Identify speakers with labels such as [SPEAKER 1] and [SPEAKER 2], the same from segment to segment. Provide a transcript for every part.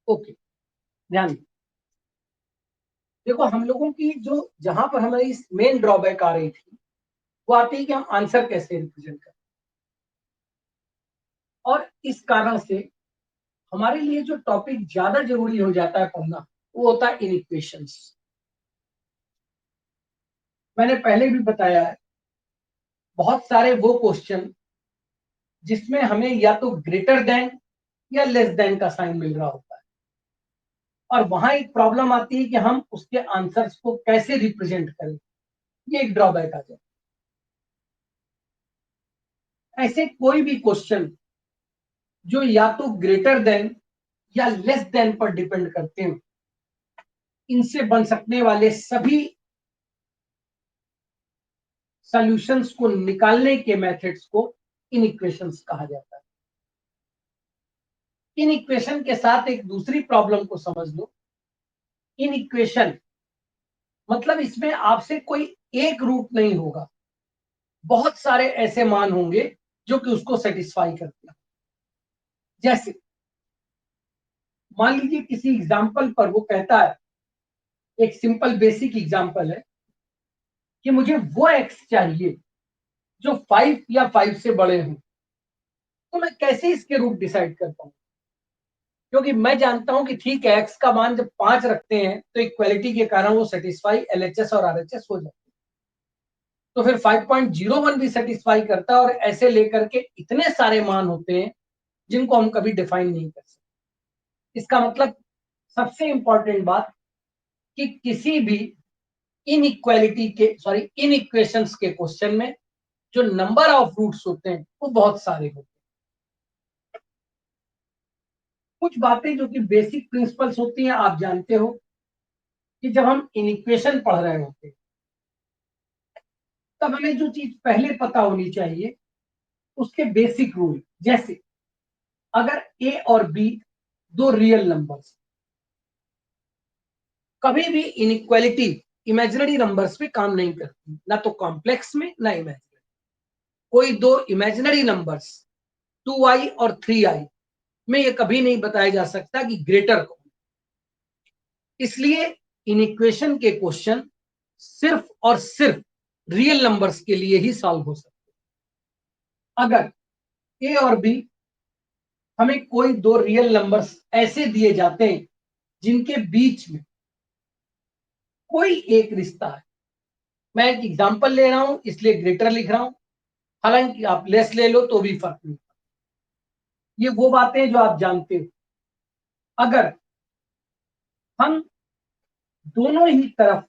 [SPEAKER 1] Okay, ध्यान देखो, हम लोगों की जो जहां पर हमारी मेन ड्रॉबैक आ रही थी वो आती है कि हम आंसर कैसे रिप्रेजेंट करें। और इस कारण से हमारे लिए जो टॉपिक ज्यादा जरूरी हो जाता है पढ़ना, वो होता है इनइक्वेशंस। मैंने पहले भी बताया है, बहुत सारे वो क्वेश्चन जिसमें हमें या तो ग्रेटर देन या लेस देन का साइन मिल रहा होता है, और वहां एक प्रॉब्लम आती है कि हम उसके आंसर्स को कैसे रिप्रेजेंट करें। ये एक ड्रॉबैक आ जाए। ऐसे कोई भी क्वेश्चन जो या तो ग्रेटर देन या लेस देन पर डिपेंड करते हैं, इनसे बन सकने वाले सभी सॉल्यूशंस को निकालने के मेथड्स को इनइक्वेशंस कहा जाता है। इन इक्वेशन के साथ एक दूसरी प्रॉब्लम को समझ लो। इन इक्वेशन मतलब इसमें आपसे कोई एक रूट नहीं होगा, बहुत सारे ऐसे मान होंगे जो कि उसको सेटिस्फाई करते हैं। जैसे मान लीजिए किसी एग्जाम्पल पर वो कहता है, एक सिंपल बेसिक एग्जाम्पल है कि मुझे वो एक्स चाहिए जो 5 या 5 से बड़े हों, तो मैं कैसे इसके रूट डिसाइड कर पाऊं? क्योंकि मैं जानता हूं कि ठीक है, एक्स का मान जब 5 रखते हैं तो इक्वालिटी के कारण वो सेटिस्फाई एलएचएस और आरएचएस हो जाते हैं। तो फिर 5.01 भी सेटिस्फाई करता है, और ऐसे लेकर के इतने सारे मान होते हैं जिनको हम कभी डिफाइन नहीं कर सकते। इसका मतलब सबसे इंपॉर्टेंट बात कि किसी भी इन इक्वेशंस के क्वेश्चन में जो नंबर ऑफ रूट्स होते हैं वो बहुत सारे होते हैं। कुछ बातें जो कि बेसिक प्रिंसिपल्स होती हैं, आप जानते हो कि जब हम इन इक्वेशन पढ़ रहे होते हैं तब हमें जो चीज पहले पता होनी चाहिए उसके बेसिक रूल। जैसे अगर ए और बी दो रियल नंबर्स, कभी भी इनइक्वालिटी इमेजिनरी नंबर्स पे काम नहीं करती, ना तो कॉम्प्लेक्स में ना इमेजिनरी। कोई दो इमेजिनरी नंबर्स 2i और 3i में ये कभी नहीं बताया जा सकता कि ग्रेटर कौन। इसलिए इन इक्वेशन के क्वेश्चन सिर्फ और सिर्फ रियल नंबर्स के लिए ही सॉल्व हो सकते हैं। अगर ए और बी हमें कोई दो रियल नंबर्स ऐसे दिए जाते हैं जिनके बीच में कोई एक रिश्ता है, मैं एक एग्जांपल ले रहा हूं इसलिए ग्रेटर लिख रहा हूं, हालांकि आप लेस ले लो तो भी फर्क नहीं। ये वो बातें जो आप जानते हो। अगर हम दोनों ही तरफ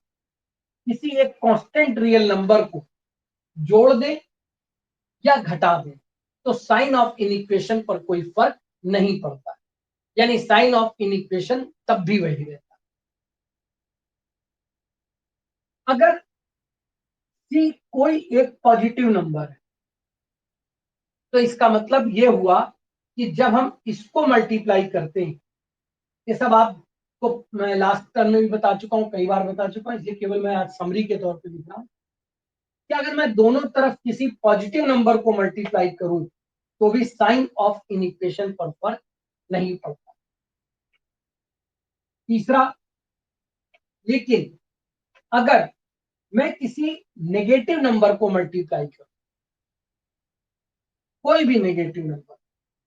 [SPEAKER 1] किसी एक कांस्टेंट रियल नंबर को जोड़ दें या घटा दें तो साइन ऑफ इनइक्वेशन पर कोई फर्क नहीं पड़ता, यानी साइन ऑफ इनइक्वेशन तब भी वही रहता। अगर सी कोई एक पॉजिटिव नंबर है तो इसका मतलब ये हुआ कि जब हम इसको मल्टीप्लाई करते हैं, ये सब आपको मैं लास्ट टर्म में भी बता चुका हूं, कई बार बता चुका हूं, इसलिए केवल मैं आज समरी के तौर पे लिख रहा हूं कि अगर मैं दोनों तरफ किसी पॉजिटिव नंबर को मल्टीप्लाई करूं तो भी साइन ऑफ इनइक्वेशन पर फर्क नहीं पड़ता। तीसरा, लेकिन अगर मैं किसी नेगेटिव नंबर को मल्टीप्लाई करूं, कोई भी नेगेटिव नंबर,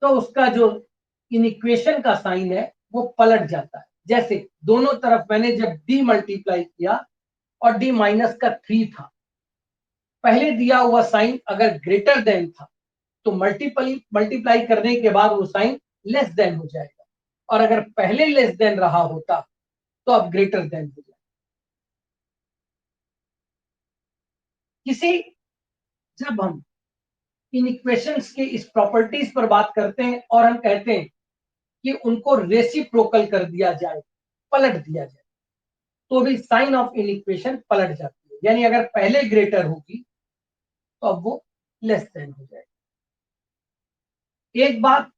[SPEAKER 1] तो उसका जो इनइक्वेशन का साइन है वो पलट जाता है। जैसे दोनों तरफ मैंने जब डी मल्टीप्लाई किया और डी माइनस का 3 था, पहले दिया हुआ साइन अगर ग्रेटर देन था तो मल्टीप्लाई करने के बाद वो साइन लेस देन हो जाएगा, और अगर पहले लेस देन रहा होता तो अब ग्रेटर देन हो जाएगा। किसी जब हम इन इक्वेशंस के इस प्रॉपर्टीज पर बात करते हैं और हम कहते हैं कि उनको रेसिप्रोकल कर दिया जाए, पलट दिया जाए, तो भी साइन ऑफ इन इक्वेशन पलट जाती है, यानी अगर पहले ग्रेटर होगी तो अब वो लेस देन हो जाएगी। एक बात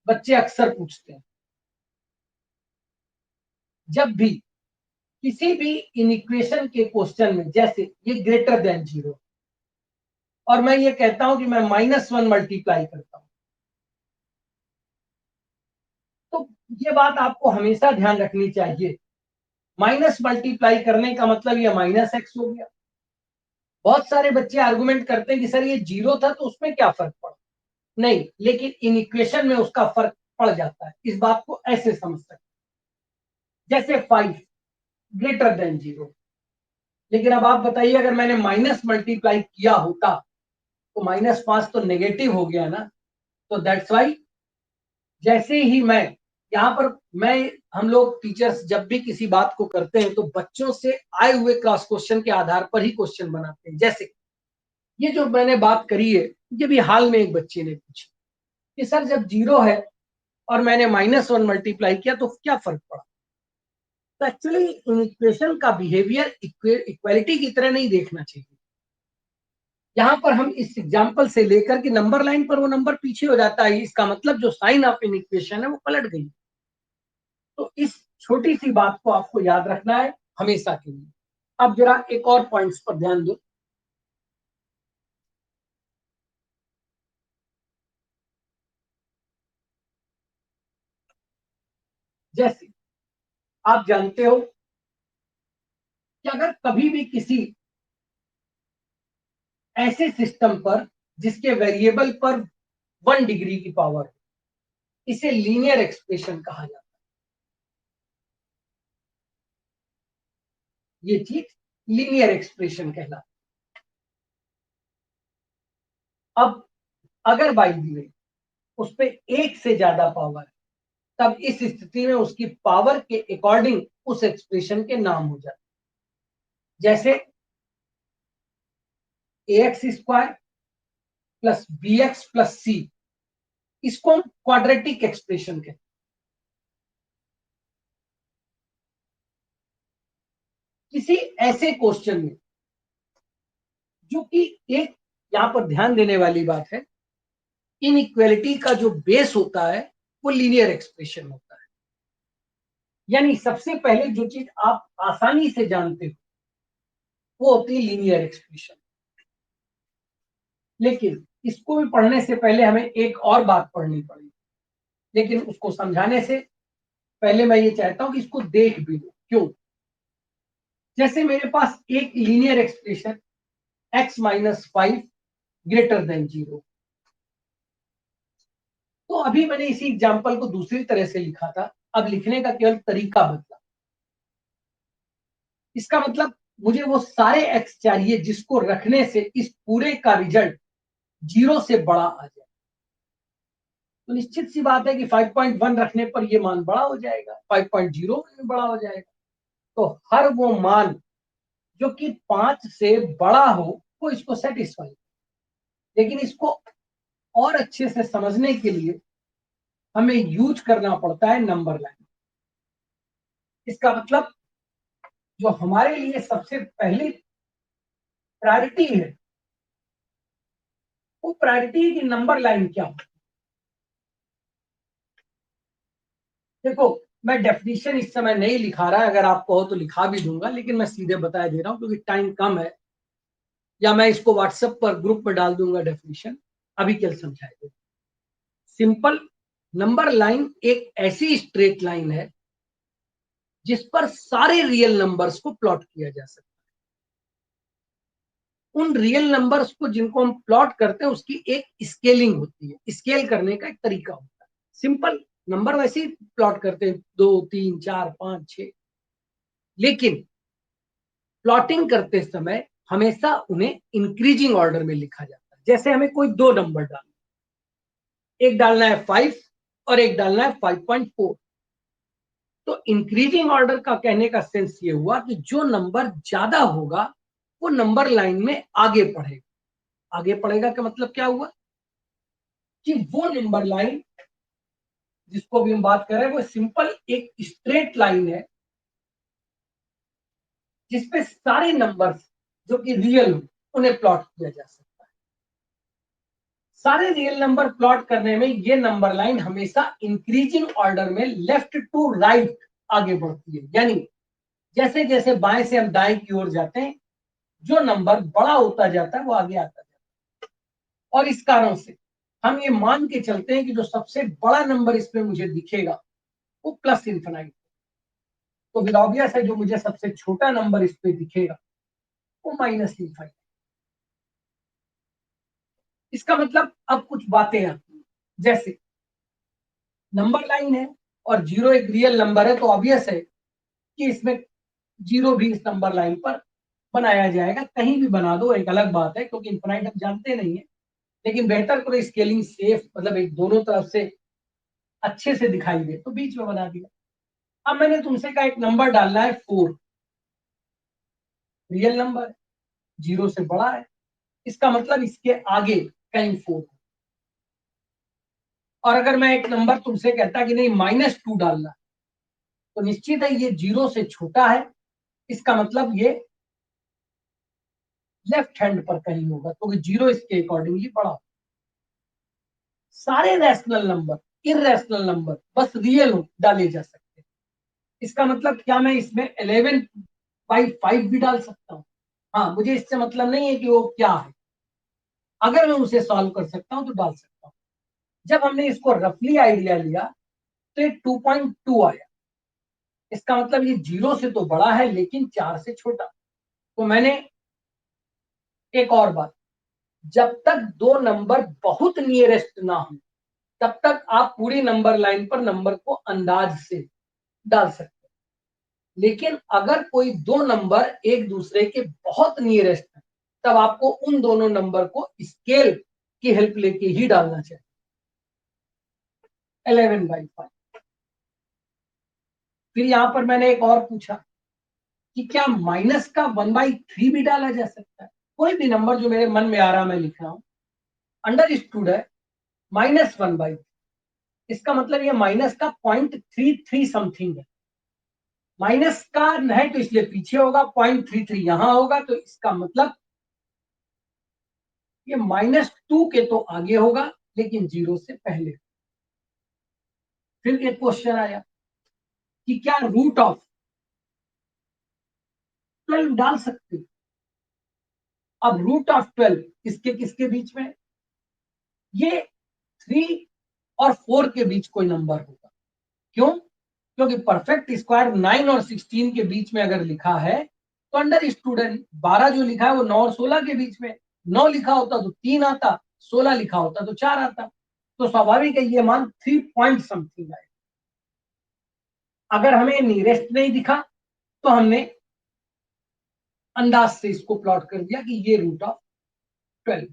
[SPEAKER 1] बच्चे अक्सर पूछते हैं, जब भी किसी भी इन इक्वेशन के क्वेश्चन में, जैसे ये ग्रेटर देन 0 और मैं ये कहता हूं कि मैं -1 मल्टीप्लाई करता हूं, तो ये बात आपको हमेशा ध्यान रखनी चाहिए, माइनस मल्टीप्लाई करने का मतलब ये माइनस एक्स हो गया। बहुत सारे बच्चे आर्गुमेंट करते हैं कि सर ये जीरो था तो उसमें क्या फर्क पड़ा, नहीं, लेकिन इन इक्वेशन में उसका फर्क पड़ जाता है। इस बात को ऐसे समझ सकते हैं, जैसे 5 ग्रेटर देन 0, लेकिन अब आप बताइए अगर मैंने माइनस मल्टीप्लाई किया होता तो -5 तो नेगेटिव हो गया ना। तो दैट्स वाई जैसे ही मैं यहाँ पर मैं हम लोग टीचर्स जब भी किसी बात को करते हैं तो बच्चों से आए हुए क्रॉस क्वेश्चन के आधार पर ही क्वेश्चन बनाते हैं। जैसे ये जो मैंने बात करी है, ये भी हाल में एक बच्चे ने पूछी कि सर जब 0 है और मैंने -1 मल्टीप्लाई किया तो क्या फर्क पड़ा। तो एक्चुअली इक्वेशन का बिहेवियर इक्वालिटी की तरह नहीं देखना चाहिए। यहाँ पर हम इस एग्जाम्पल से लेकर के नंबर लाइन पर वो नंबर पीछे हो जाता है, इसका मतलब जो साइन ऑफ इन इक्वेशन है वो पलट गई। तो इस छोटी सी बात को आपको याद रखना है हमेशा के लिए। अब जरा एक और पॉइंट्स पर ध्यान दो। जैसे आप जानते हो कि अगर कभी भी किसी ऐसे सिस्टम पर जिसके वेरिएबल पर 1 डिग्री की पावर, इसे लीनियर एक्सप्रेशन कहा जाता है। ये चीज लीनियर एक्सप्रेशन कहलाता है। अब अगर बाई दी गई उस पर एक से ज्यादा पावर, तब इस स्थिति में उसकी पावर के अकॉर्डिंग उस एक्सप्रेशन के नाम हो जाते हैं। जैसे ax² plus bx plus c, इसको हम क्वाड्रेटिक एक्सप्रेशन कहते हैं। किसी ऐसे क्वेश्चन में जो कि एक यहां पर ध्यान देने वाली बात है, इनइक्वालिटी का जो बेस होता है वो लीनियर एक्सप्रेशन होता है। यानी सबसे पहले जो चीज आप आसानी से जानते हो वो होती है लीनियर एक्सप्रेशन। लेकिन इसको भी पढ़ने से पहले हमें एक और बात पढ़नी पड़ेगी, लेकिन उसको समझाने से पहले मैं ये चाहता हूं कि इसको देख भी लो। क्यों? जैसे मेरे पास एक linear expression x-5 greater than 0, तो अभी मैंने इसी एग्जांपल को दूसरी तरह से लिखा था, अब लिखने का केवल तरीका बदला। इसका मतलब मुझे वो सारे x चाहिए जिसको रखने से इस पूरे का रिजल्ट 0 से बड़ा आ जाए। तो निश्चित सी बात है कि 5.1 रखने पर ये मान बड़ा हो जाएगा, 5.0 में बड़ा हो जाएगा। तो हर वो मान जो कि 5 से बड़ा हो वो इसको सेटिस्फाई। लेकिन इसको और अच्छे से समझने के लिए हमें यूज करना पड़ता है नंबर लाइन। इसका मतलब जो हमारे लिए सबसे पहली प्रायोरिटी है वो प्रायोरिटी की नंबर लाइन क्या हो। देखो, मैं डेफिनेशन इस समय नहीं लिखा रहा, अगर आप कहो तो लिखा भी दूंगा, लेकिन मैं सीधे बता दे रहा हूं क्योंकि टाइम कम है। या मैं इसको व्हाट्सएप पर ग्रुप में डाल दूंगा डेफिनेशन, अभी कल समझाएंगे। सिंपल नंबर लाइन एक ऐसी स्ट्रेट लाइन है जिस पर सारे रियल नंबर्स को प्लॉट किया जा सकता है। उन रियल नंबर्स को जिनको हम प्लॉट करते हैं उसकी एक स्केलिंग होती है, स्केल करने का एक तरीका होता है। सिंपल नंबर वैसे ही प्लॉट करते हैं 2 3 4 5 6, लेकिन प्लॉटिंग करते समय हमेशा उन्हें इंक्रीजिंग ऑर्डर में लिखा जाता है। जैसे हमें कोई दो नंबर डालना, एक डालना है 5 और एक डालना है 5.4, तो इंक्रीजिंग ऑर्डर का कहने का सेंस ये हुआ कि जो नंबर ज्यादा होगा वो नंबर लाइन में आगे बढ़ेगा। आगे बढ़ेगा का मतलब क्या हुआ कि वो नंबर लाइन जिसको भी हम बात कर रहे हैं वो सिंपल एक स्ट्रेट लाइन है जिसपे सारे नंबर्स जो कि रियल उन्हें प्लॉट किया जा सकता है। सारे रियल नंबर प्लॉट करने में ये नंबर लाइन हमेशा इंक्रीजिंग ऑर्डर में लेफ्ट टू राइट आगे बढ़ती है। यानी जैसे जैसे बाएं से हम दाएं की ओर जाते हैं जो नंबर बड़ा होता जाता है वो आगे आता जाता है। और इस कारण से हम ये मान के चलते हैं कि जो सबसे बड़ा नंबर इसमें मुझे दिखेगा वो प्लस इन्फिनाइट। तो विद ऑब्वियस है जो मुझे सबसे छोटा नंबर इस पे दिखेगा वो माइनस इन्फिनाइट। इसका मतलब अब कुछ बातें आती हैं, जैसे नंबर लाइन है और जीरो एक रियल नंबर है, तो ऑब्वियस है कि इसमें जीरो भी इस नंबर लाइन पर बनाया जाएगा। कहीं भी बना दो एक अलग बात है, क्योंकि इन्फिनाइट हम जानते नहीं है, लेकिन बेहतर करो स्केलिंग सेफ, मतलब एक दोनों तरफ से अच्छे से दिखाई दे, तो बीच में बना दिया। अब मैंने तुमसे कहा एक नंबर डालना है 4, रियल नंबर है, जीरो से बड़ा है, इसका मतलब इसके आगे कहीं 4। और अगर मैं एक नंबर तुमसे कहता कि नहीं -2 डालना, तो निश्चित है ये जीरो से छोटा है, इसका मतलब ये लेफ्ट हैंड पर कहीं होगा, क्योंकि जीरो इसके अकॉर्डिंगली बड़ा होगा। सारे रैशनल नंबर, इररेशनल नंबर बस रियल डाले जा सकते हैं। इसका मतलब क्या मैं इसमें 11/5 भी डाल सकता हूँ? हाँ, मुझे इससे मतलब नहीं है कि वो क्या है, अगर मैं उसे सॉल्व कर सकता हूँ तो डाल सकता हूँ। जब हमने इसको रफली आइडिया लिया तो ये 2.2 आया, इसका मतलब ये जीरो से तो बड़ा है लेकिन 4 से छोटा। तो मैंने एक और बात, जब तक दो नंबर बहुत नियरेस्ट ना हो तब तक आप पूरी नंबर लाइन पर नंबर को अंदाज से डाल सकते हैं, लेकिन अगर कोई दो नंबर एक दूसरे के बहुत नियरेस्ट है तब आपको उन दोनों नंबर को स्केल की हेल्प लेके ही डालना चाहिए। 11/5। फिर यहां पर मैंने एक और पूछा कि क्या माइनस का 1/3 भी डाला जा सकता है? कोई भी नंबर जो मेरे मन में आ रहा मैं लिख रहा हूं, अंडरस्टूड है -1/3, इसका मतलब ये माइनस का 0.33 समथिंग है। माइनस का है तो इसलिए पीछे होगा, 0.33 यहां होगा, तो इसका मतलब ये -2 के तो आगे होगा लेकिन जीरो से पहले। फिर एक क्वेश्चन आया कि क्या √12 डाल सकते हो? अब √12 किसके किसके बीच में? ये 3 और 4 के बीच कोई नंबर होगा। क्यों? क्योंकि परफेक्ट स्क्वायर 9 और 16 के बीच में अगर लिखा है तो अंडर स्टूडेंट 12 जो लिखा है वो 9 और 16 के बीच में, 9 लिखा होता तो 3 आता, 16 लिखा होता तो 4 आता, तो स्वाभाविक है ये मान 3 पॉइंट समथिंग आए। अगर हमें नियरेस्ट नहीं दिखा तो हमने अंदाज से इसको प्लॉट कर दिया कि ये √12।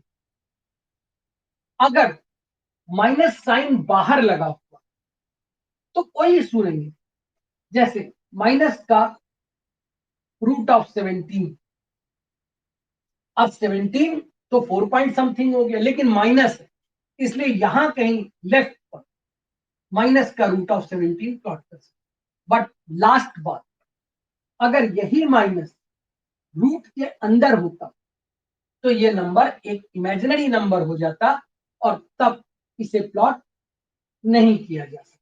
[SPEAKER 1] अगर माइनस साइन बाहर लगा हुआ तो कोई इशू नहीं है, जैसे माइनस का √17। अब 17 तो 4 पॉइंट समथिंग हो गया, लेकिन माइनस है इसलिए यहां कहीं लेफ्ट पर माइनस का √17 प्लॉट कर सकते। बट लास्ट बात, अगर यही माइनस रूट के अंदर होता तो ये नंबर एक इमेजिनरी नंबर हो जाता और तब इसे प्लॉट नहीं किया जा सकता।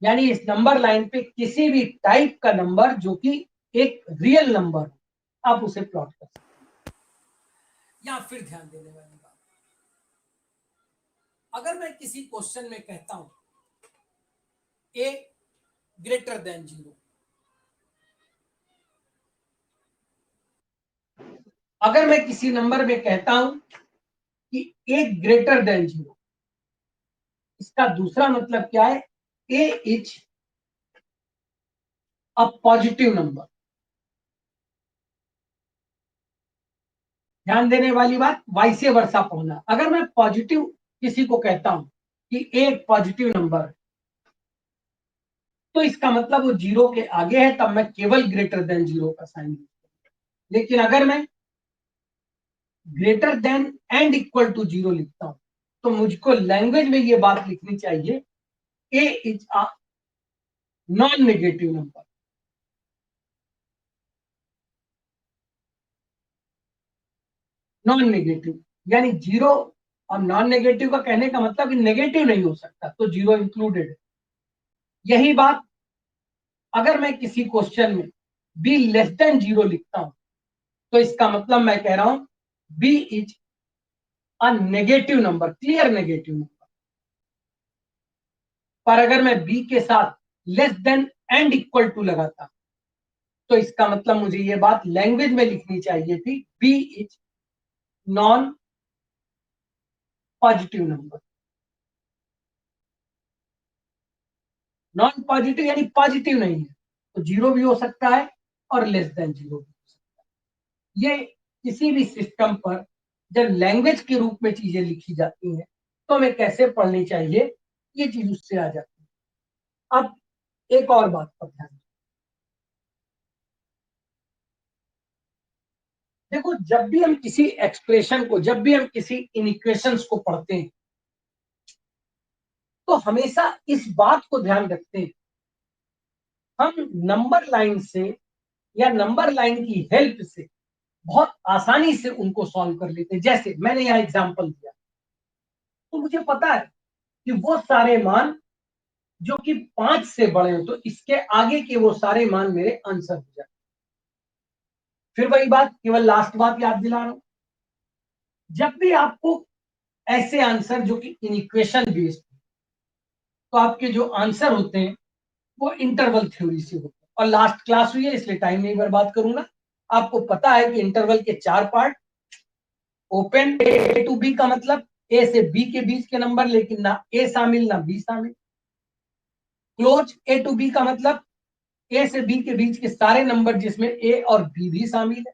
[SPEAKER 1] यानी इस नंबर लाइन पे किसी भी टाइप का नंबर जो कि एक रियल नंबर हो आप उसे प्लॉट कर सकते हैं। या फिर ध्यान देने वाली बात, अगर मैं किसी क्वेश्चन में कहता हूं a ग्रेटर देन 0, अगर मैं किसी नंबर में कहता हूं कि a ग्रेटर देन 0, इसका दूसरा मतलब क्या है? a is a positive number. ध्यान देने वाली बात, वाइसे वर्षा पढ़ना। अगर मैं पॉजिटिव किसी को कहता हूं कि a एक पॉजिटिव नंबर है तो इसका मतलब वो जीरो के आगे है, तब मैं केवल ग्रेटर देन 0 का साइन। लेकिन अगर मैं greater than and equal to 0 लिखता हूं तो मुझको लैंग्वेज में ये बात लिखनी चाहिए a is a non negative number. Non negative यानी 0, अब नॉन नेगेटिव का कहने का मतलब नेगेटिव नहीं हो सकता, तो 0 इंक्लूडेड है। यही बात अगर मैं किसी क्वेश्चन में b लेस देन 0 लिखता हूं तो इसका मतलब मैं कह रहा हूं b is a negative number, clear negative number. पर अगर मैं बी के साथ less than and equal to लगाता तो इसका मतलब मुझे ये बात लैंग्वेज में लिखनी चाहिए थी, B is non positive number. Non positive यानी पॉजिटिव नहीं है, तो जीरो भी हो सकता है और लेस देन जीरो भी हो सकता है। ये किसी भी सिस्टम पर जब लैंग्वेज के रूप में चीजें लिखी जाती हैं तो हमें कैसे पढ़नी चाहिए, ये चीज उससे आ जाती है। अब एक और बात पर ध्यान दें। देखो, जब भी हम किसी एक्सप्रेशन को, जब भी हम किसी इनइक्वेशंस को पढ़ते हैं तो हमेशा इस बात को ध्यान रखते हैं, हम नंबर लाइन से या नंबर लाइन की हेल्प से बहुत आसानी से उनको सॉल्व कर लेते हैं। जैसे मैंने यहाँ एग्जांपल दिया, तो मुझे पता है कि वो सारे मान जो कि 5 से बड़े हो, तो इसके आगे के वो सारे मान मेरे आंसर हो जाए। फिर वही बात, केवल लास्ट बात याद दिला रहा हूं, जब भी आपको ऐसे आंसर जो कि इनइक्वेशन बेस्ड, तो आपके जो आंसर होते हैं वो इंटरवल थ्योरी से होते हैं। और लास्ट क्लास हुई है इसलिए टाइम नहीं बर्बाद करूंगा। आपको पता है कि इंटरवल के 4 part, open A to B का मतलब ए से बी के बीच के नंबर, लेकिन ना ए शामिल ना बी शामिल। क्लोज ए टू बी का मतलब ए से बी के बीच के सारे नंबर जिसमें ए और बी भी शामिल है।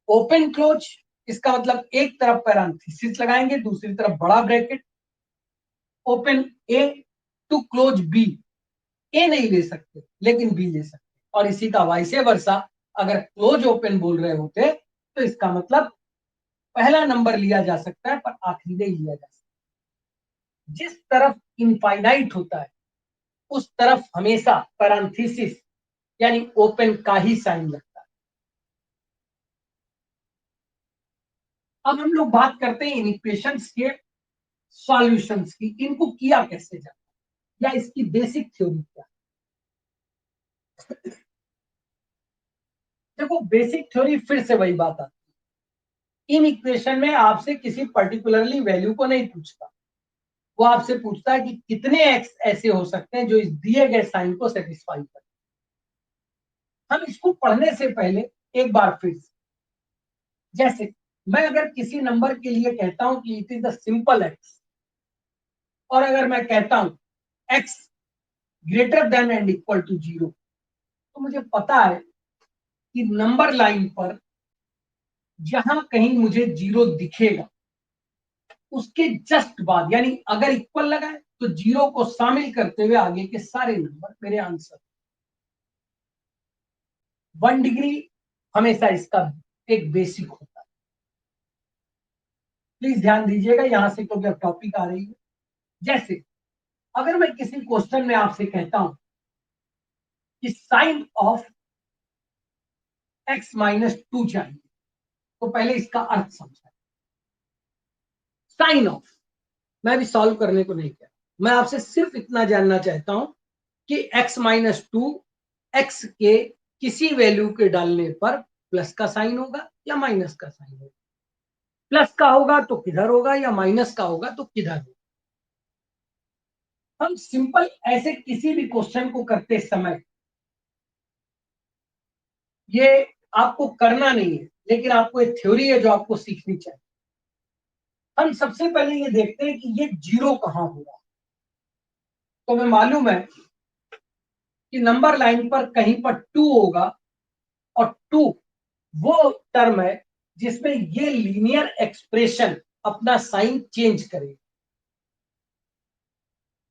[SPEAKER 1] ओपन क्लोज, इसका मतलब एक तरफ पैरेंथेसिस लगाएंगे, दूसरी तरफ बड़ा bracket. Open A to close B, A नहीं ले सकते लेकिन बी ले सकते, और इसी का वाइस वर्सा, अगर क्लोज ओपन बोल रहे होते तो इसका मतलब पहला नंबर लिया जा सकता है पर आखिरी नहीं लिया जा सकता। जिस तरफ इनफाइनाइट होता है उस तरफ हमेशा पैरेंथेसिस यानी ओपन का ही साइन लगता है। अब हम लोग बात करते हैं इन इक्वेशंस के सॉल्यूशंस की, इनको किया कैसे जाता है या इसकी बेसिक थ्योरी क्या है। देखो, बेसिक थ्योरी फिर से वही बात आती है, इन इक्वेशन में आपसे किसी पर्टिकुलरली वैल्यू को नहीं पूछता, वो आपसे पूछता है कि कितने एक्स ऐसे हो सकते हैं जो इस दिए गए साइन को सेटिस्फाई करें। हम इसको पढ़ने से पहले एक बार फिर से, जैसे मैं अगर किसी नंबर के लिए कहता हूं कि it is the simple X, और अगर मैं कहता हूं X greater than and equal to zero, तो मुझे पता है कि नंबर लाइन पर जहां कहीं मुझे जीरो दिखेगा उसके जस्ट बाद, यानी अगर इक्वल लगाए तो जीरो को शामिल करते हुए आगे के सारे नंबर मेरे आंसर। 1 डिग्री हमेशा इसका एक बेसिक होता है। प्लीज ध्यान दीजिएगा यहां से, क्योंकि अब टॉपिक आ रही है। जैसे अगर मैं किसी क्वेश्चन में आपसे कहता हूं कि साइन ऑफ एक्स माइनस 2 चाहिए, तो पहले इसका अर्थ समझा। साइन ऑफ, मैं भी सॉल्व करने को नहीं कह रहा, मैं आपसे सिर्फ इतना जानना चाहता हूं कि एक्स माइनस 2 एक्स के किसी वैल्यू के डालने पर प्लस का साइन होगा या माइनस का साइन होगा। प्लस का होगा तो किधर होगा, या माइनस का होगा तो किधर होगा। हम सिंपल ऐसे किसी भी क्वेश्चन को करते समय, ये आपको करना नहीं है लेकिन आपको एक थ्योरी है जो आपको सीखनी चाहिए। हम सबसे पहले ये देखते हैं कि ये जीरो कहां होगा। तो हमें मालूम है कि नंबर लाइन पर कहीं पर 2 होगा, और 2 वो टर्म है जिसमें ये लीनियर एक्सप्रेशन अपना साइन चेंज करेगा।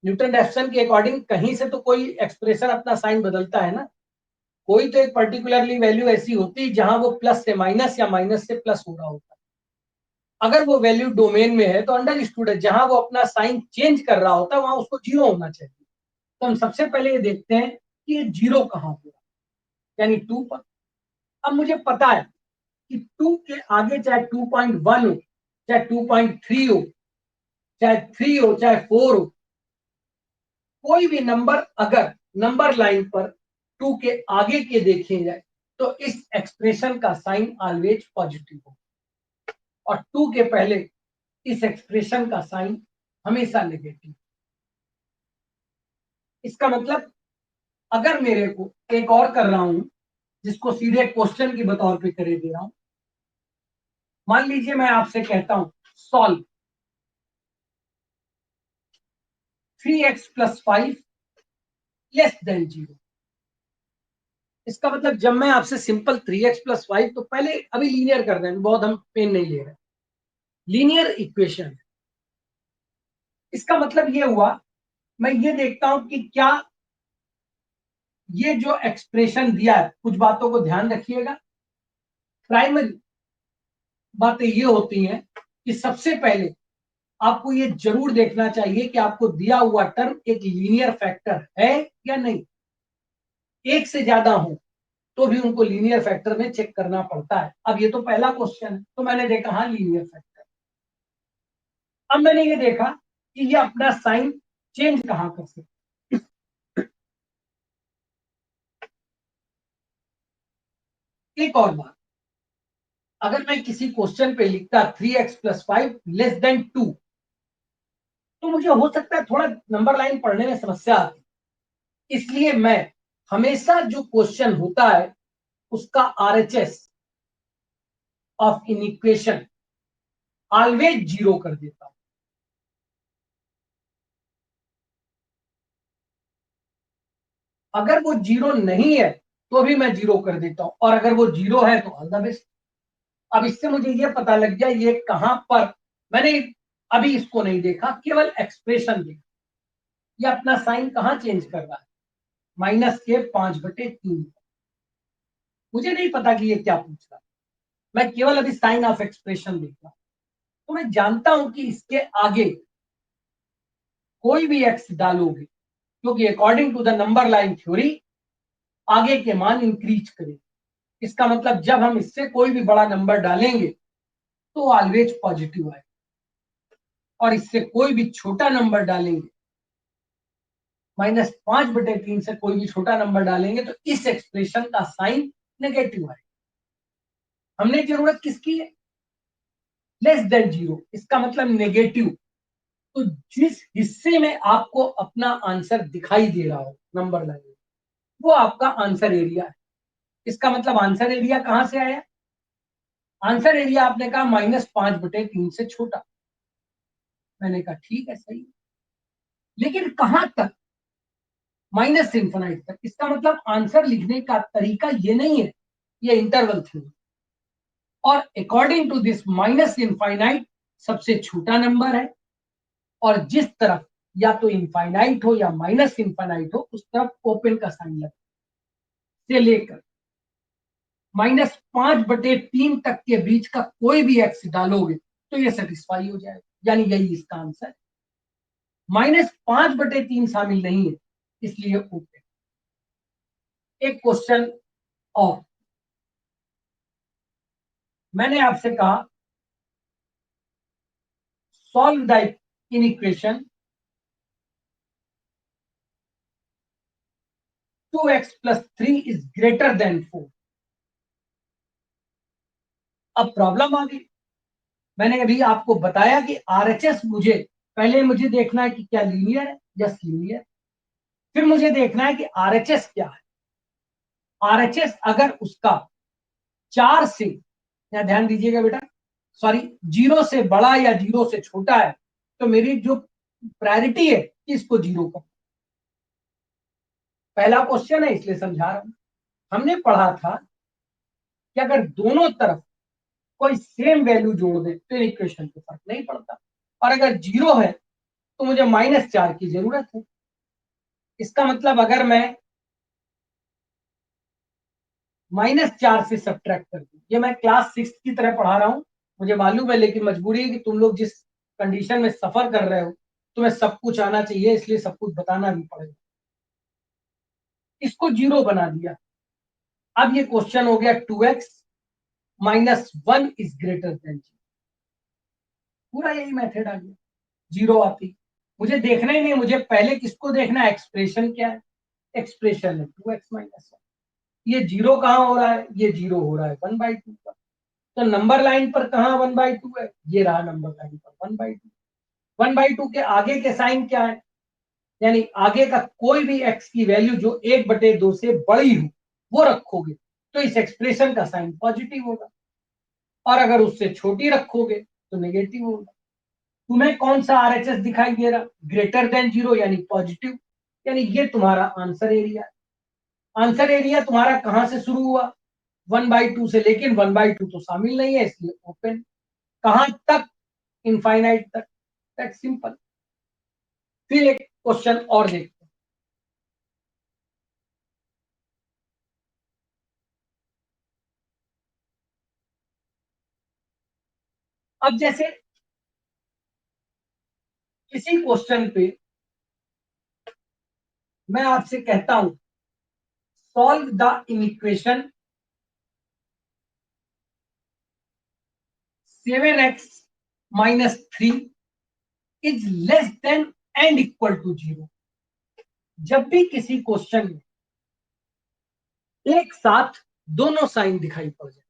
[SPEAKER 1] न्यूटन रेफसन के अकॉर्डिंग कहीं से तो कोई एक्सप्रेशन अपना साइन बदलता है ना, कोई तो एक पर्टिकुलरली वैल्यू ऐसी होती है जहां वो प्लस से माइनस या माइनस से प्लस हो रहा होता है। अगर वो वैल्यू डोमेन में है तो अंडरस्टूड है, जहां वो अपना साइन चेंज कर रहा होता है वहां उसको जीरो होना चाहिए। तो हम सबसे पहले ये देखते हैं कि ये जीरो कहां होगा, यानी 2 पर। अब मुझे पता है कि 2 के आगे चाहे 2.1 हो, चाहे 2.3 हो, चाहे 3 हो, चाहे 4 हो, कोई भी नंबर अगर नंबर लाइन पर 2 के आगे के देखे जाए तो इस एक्सप्रेशन का साइन ऑलवेज पॉजिटिव हो, और 2 के पहले इस एक्सप्रेशन का साइन हमेशा नेगेटिव। इसका मतलब अगर मेरे को एक और कर रहा हूं जिसको सीधे क्वेश्चन की बतौर पे करे दे रहा हूं, मान लीजिए मैं आपसे कहता हूं सॉल्व 3x+5 लेस देन 0। इसका मतलब जब मैं आपसे सिंपल 3x+5, तो पहले अभी लीनियर कर रहे हैं, बहुत हम पेन नहीं ले रहे, लीनियर इक्वेशन। इसका मतलब ये हुआ, मैं ये देखता हूं कि क्या ये जो एक्सप्रेशन दिया है, कुछ बातों को ध्यान रखिएगा। प्राइमरी बातें ये होती हैं कि सबसे पहले आपको ये जरूर देखना चाहिए कि आपको दिया हुआ टर्म एक लीनियर फैक्टर है या नहीं। एक से ज्यादा हो तो भी उनको लीनियर फैक्टर में चेक करना पड़ता है। अब ये तो पहला क्वेश्चन है, तो मैंने देखा हाँ लीनियर फैक्टर। अब मैंने ये देखा कि ये अपना साइन चेंज कहां कर सकते। एक और बात, अगर मैं किसी क्वेश्चन पे लिखता 3x+5 लेस देन 2, तो मुझे हो सकता है थोड़ा नंबर लाइन पढ़ने में समस्या आती। इसलिए मैं हमेशा जो क्वेश्चन होता है उसका RHS of in equation always 0 कर देता हूं। अगर वो 0 नहीं है तो भी मैं 0 कर देता हूं, और अगर वो 0 है तो ऑल द बेस्ट। अब इससे मुझे ये पता लग गया ये कहां पर, मैंने अभी इसको नहीं देखा, केवल एक्सप्रेशन देखा, ये अपना साइन कहां चेंज कर रहा है, -5/3। मुझे नहीं पता कि ये क्या पूछ रहा है, मैं केवल अभी साइन ऑफ एक्सप्रेशन देख रहा हूं। तो मैं जानता हूं कि इसके आगे कोई भी एक्स डालोगे, क्योंकि according to the number line theory आगे के मान इंक्रीज करें। इसका मतलब जब हम इससे कोई भी बड़ा नंबर डालेंगे तो ऑलवेज पॉजिटिव आए, और इससे कोई भी छोटा नंबर डालेंगे, -5/3 से कोई भी छोटा नंबर डालेंगे, तो इस एक्सप्रेशन का साइन नेगेटिव आए। हमने जरूरत किसकी है, लेस देन 0। इसका मतलब नेगेटिव। तो जिस हिस्से में आपको अपना आंसर दिखाई दे रहा हो नंबर लाइन में, वो आपका आंसर एरिया है। इसका मतलब आंसर एरिया कहां से आया, आंसर एरिया आपने कहा -5/3 से छोटा। मैंने कहा ठीक है, सही, लेकिन कहां तक, माइनस इंफिनाइट तक। इसका मतलब आंसर लिखने का तरीका ये नहीं है, ये इंटरवल थ्योरी। और according to this minus infinite सबसे छोटा नंबर है, और जिस तरफ या तो इनफाइनाइट हो या माइनस इनफाइनाइट हो उस तरफ ओपन का साइन लगे, से लेकर -5/3 तक के बीच का कोई भी एक्स डालोगे तो ये सेटिस्फाई हो जाएगा, यानी यही इसका आंसर है। -5/3 शामिल नहीं है, इसलिए ओपन। एक क्वेश्चन और, मैंने आपसे कहा solve the in equation 2x+3 is greater then 4। अब प्रॉब्लम आ गई। मैंने अभी आपको बताया कि आरएचएस मुझे देखना है कि क्या लीनियर है, यस लीनियर। फिर मुझे देखना है कि आरएचएस क्या है। आरएचएस अगर उसका 4 से, या ध्यान दीजिएगा बेटा, सॉरी, 0 से बड़ा या 0 से छोटा है, तो मेरी जो प्रायोरिटी है कि इसको 0 कर। पहला क्वेश्चन है इसलिए समझा रहा हूं। हमने पढ़ा था कि अगर दोनों तरफ कोई सेम वैल्यू जोड़ दे तो इक्वेशन पे फर्क नहीं पड़ता, और अगर 0 है तो मुझे -4 की जरूरत है। इसका मतलब अगर मैं -4 से सब्ट्रैक्ट कर दूं, ये मैं क्लास 6 की तरह पढ़ा रहा हूं, मुझे मालूम है, लेकिन मजबूरी है कि तुम लोग जिस कंडीशन में सफर कर रहे हो तुम्हें सब कुछ आना चाहिए, इसलिए सब कुछ बताना भी पड़ेगा। इसको 0 बना दिया। अब ये क्वेश्चन हो गया 2x -1 इज ग्रेटर देन 0। पूरा यही मेथड आ गया, 0 आती। मुझे देखना ही नहीं, मुझे पहले किसको देखना है, एक्सप्रेशन क्या है, एक्सप्रेशन है 2x-1। ये 0 कहां हो रहा है, ये 0 हो रहा है 1/2 पर। तो नंबर लाइन पर कहां 1/2 है, ये रहा नंबर लाइन पर 1/2। 1/2 के आगे के साइन क्या है, यानी आगे का कोई भी x की वैल्यू जो 1/2 से बड़ी हो वो रखोगे तो इस एक्सप्रेशन का साइन पॉजिटिव होगा, और अगर उससे छोटी रखोगे तो नेगेटिव होगा। तुम्हें कौन सा आरएचएस दिखाई दे रहा? ग्रेटर देन 0 यानी पॉजिटिव, यानी ये तुम्हारा आंसर एरिया। आंसर एरिया तुम्हारा कहां से शुरू हुआ? 1/2 से, लेकिन 1/2 तो शामिल नहीं है इसलिए ओपन। कहां तक? इनफाइनाइट तक। That simple. फिर एक क्वेश्चन और देखते हैं। अब जैसे किसी क्वेश्चन पे मैं आपसे कहता हूं solve the equation 7x-3 is less than and equal to 0। जब भी किसी क्वेश्चन में एक साथ दोनों साइन दिखाई पड़ जाए,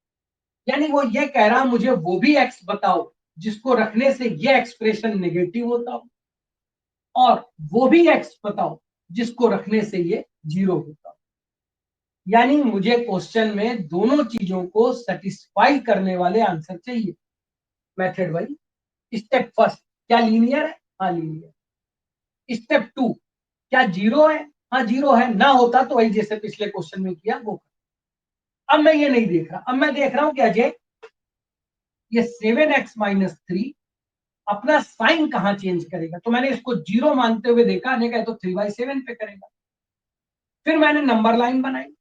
[SPEAKER 1] यानी वो ये कह रहा मुझे वो भी x बताओ जिसको रखने से ये एक्सप्रेशन नेगेटिव होता हो, और वो भी x बताओ जिसको रखने से ये 0 होता हो। यानी मुझे क्वेश्चन में दोनों चीजों को सेटिस्फाई करने वाले आंसर चाहिए। मेथड वाइज स्टेप फर्स्ट, क्या लीनियर है? हाँ लीनियर। स्टेप टू, क्या 0 है? हाँ 0 है। ना होता तो वही जैसे पिछले क्वेश्चन में किया वो। अब मैं ये नहीं देख रहा, अब मैं देख रहा हूं क्या जे ये 7x-3 अपना साइन कहां चेंज करेगा। तो मैंने इसको 0 मानते हुए देखा, नहीं कहा तो 3/7 पे करेगा। फिर मैंने नंबर लाइन बनाई।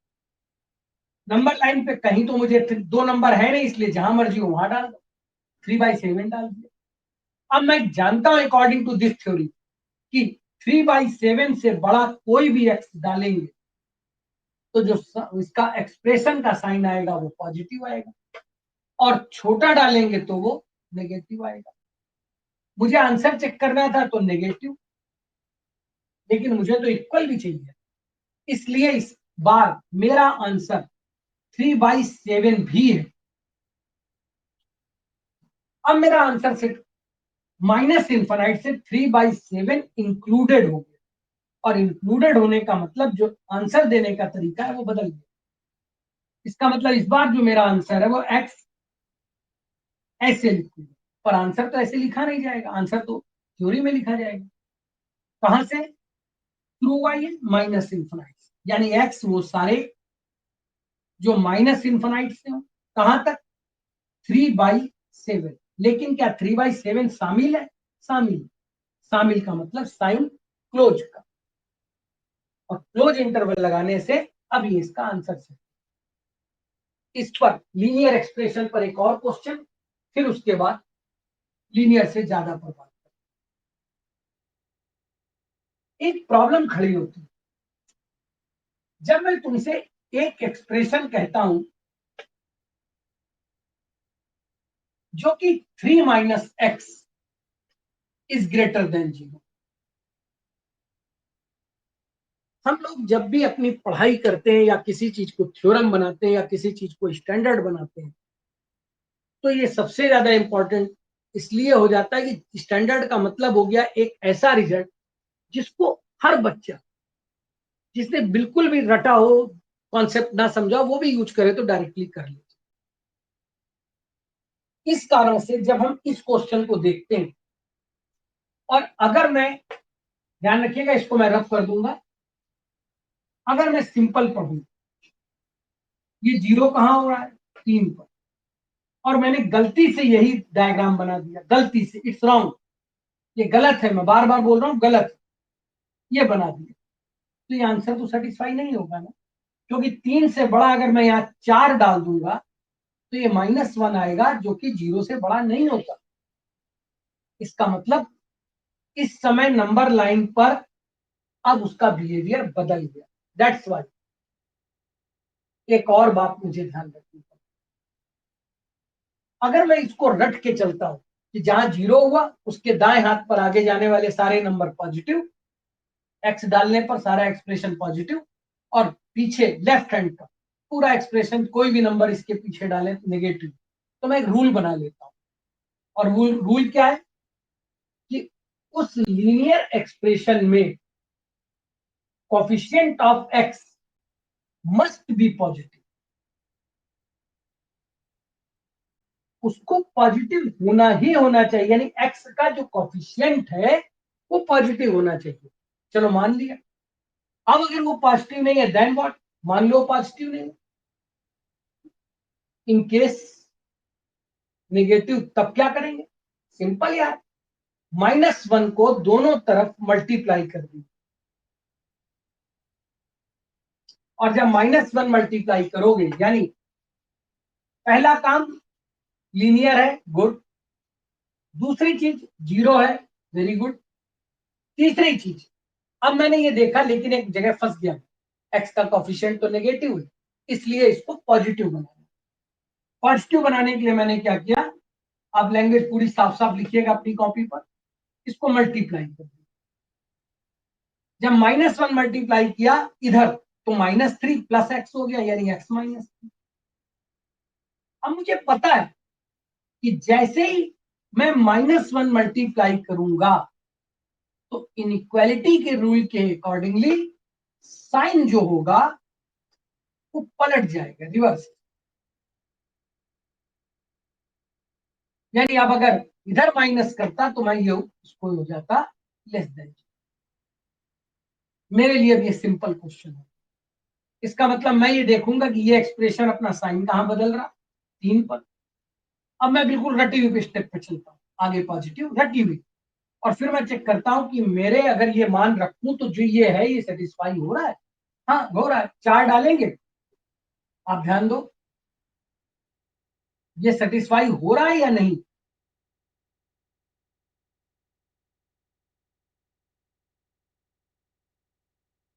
[SPEAKER 1] नंबर लाइन पे कहीं तो मुझे दो नंबर है नहीं, इसलिए जहां मर्जी हो वहां डाल दो, 3/7 डाल दिया। अब मैं जानता हूं अकॉर्डिंग टू दिस थ्योरी कि 3/7 से बड़ा कोई भी एक्स डालेंगे तो जो इसका एक्सप्रेशन का साइन आएगा वो पॉजिटिव आएगा, और छोटा डालेंगे तो वो नेगेटिव आएगा। मुझे आंसर चेक करना था तो नेगेटिव, लेकिन मुझे तो इक्वल भी चाहिए, इसलिए इस बार मेरा आंसर 3/7 भी है। अब मेरा आंसर से माइनस इन्फाइनाइट से 3/7 इंक्लूडेड हो गया, और इंक्लूडेड होने का मतलब जो आंसर देने का तरीका है वो बदल गया। इसका मतलब इस बार जो मेरा आंसर है वो एक्स ऐसे लिखूंगा, पर आंसर तो ऐसे लिखा नहीं जाएगा, आंसर तो थ्योरी में लिखा जाएगा। कहां से? थ्रू वाई माइनस इन्फाइनाइट, यानी एक्स वो सारे जो माइनस इन्फाइनाइट से हो। कहां तक? 3/7। लेकिन क्या 3/7 शामिल है? शामिल। शामिल का मतलब साइन क्लोज का, और क्लोज इंटरवल लगाने से अब ये इसका आंसर है। इस पर लीनियर एक्सप्रेशन पर एक और क्वेश्चन, फिर उसके बाद लीनियर से ज्यादा पर बात। एक प्रॉब्लम खड़ी होती है जब मैं तुमसे एक एक्सप्रेशन कहता हूं जो कि 3 - x इज ग्रेटर देन 0। हम लोग जब भी अपनी पढ़ाई करते हैं या किसी चीज को थ्योरम बनाते हैं या किसी चीज को स्टैंडर्ड बनाते हैं, तो ये सबसे ज्यादा इंपॉर्टेंट इसलिए हो जाता है कि स्टैंडर्ड का मतलब हो गया एक ऐसा रिजल्ट जिसको हर बच्चा, जिसने बिल्कुल भी रटा हो, कॉन्सेप्ट ना समझा हो, वो भी यूज करे तो डायरेक्टली कर ले। इस कारण से जब हम इस क्वेश्चन को देखते हैं, और अगर मैं, ध्यान रखिएगा इसको मैं रफ कर दूंगा, अगर मैं सिंपल पढ़ूं, ये 0 कहां हो रहा है? 3 पर, और मैंने गलती से यही डायग्राम बना दिया, गलती से, इट्स रॉन्ग, ये गलत है, मैं बार बार बोल रहा हूं गलत, ये बना दिया, तो ये आंसर तो सेटिस्फाई नहीं होगा ना, क्योंकि 3 से बड़ा अगर मैं यहाँ 4 डाल दूंगा तो ये -1 आएगा जो कि 0 से बड़ा नहीं होता। इसका मतलब इस समय नंबर लाइन पर अब उसका बिहेवियर बदल गया। That's why. एक और बात मुझे ध्यान रखनी है, अगर मैं इसको रट के चलता हूं कि जहां 0 हुआ उसके दाएं हाथ पर आगे जाने वाले सारे नंबर पॉजिटिव, एक्स डालने पर सारा एक्सप्रेशन पॉजिटिव, और पीछे लेफ्ट हैंड का पूरा एक्सप्रेशन कोई भी नंबर इसके पीछे डाले नेगेटिव, तो मैं एक रूल बना लेता हूं। और रूल क्या है कि उस लीनियर एक्सप्रेशन में coefficient of x must be positive, उसको पॉजिटिव होना ही होना चाहिए, यानी एक्स का जो कोफिशिएंट है वो पॉजिटिव होना चाहिए। चलो मान लिया। अब अगर वो पॉजिटिव नहीं है देन व्हाट, मान लो पॉजिटिव नहीं, इन केस नेगेटिव, तब क्या करेंगे? सिंपल यार, -1 को दोनों तरफ मल्टीप्लाई कर दी, और जब -1 मल्टीप्लाई करोगे यानी पहला काम लीनियर है, गुड। दूसरी चीज जीरो है, वेरी गुड। तीसरी चीज, अब मैंने ये देखा लेकिन एक जगह फंस गया, एक्स का कोफिशिएंट तो नेगेटिव है, इसलिए इसको पॉजिटिव बनाना। पॉजिटिव बनाने के लिए मैंने क्या किया, आप लैंग्वेज पूरी साफ साफ लिखिएगा अपनी कॉपी पर, इसको मल्टीप्लाई कर दिया। जब -1 मल्टीप्लाई किया इधर तो -3 प्लस एक्स हो गया, यानी x -3। अब मुझे पता है कि जैसे ही मैं -1 मल्टीप्लाई करूंगा तो इनइक्वालिटी के रूल के अकॉर्डिंगली साइन जो होगा वो पलट जाएगा, रिवर्स। यानी अब अगर इधर माइनस करता तो मैं ये उसको हो जाता लेस देन। मेरे लिए अब ये सिंपल क्वेश्चन है, इसका मतलब मैं ये देखूंगा कि ये एक्सप्रेशन अपना साइन कहां बदल रहा, 3 पर। अब मैं बिल्कुल रटी हुई स्टेप पे चलता हूँ, आगे पॉजिटिव रटी हुई, और फिर मैं चेक करता हूं कि मेरे अगर ये मान रखूं तो जो ये है ये सेटिस्फाई हो रहा है। हाँ हो रहा है, 4 डालेंगे, आप ध्यान दो, ये सेटिस्फाई हो रहा है या नहीं।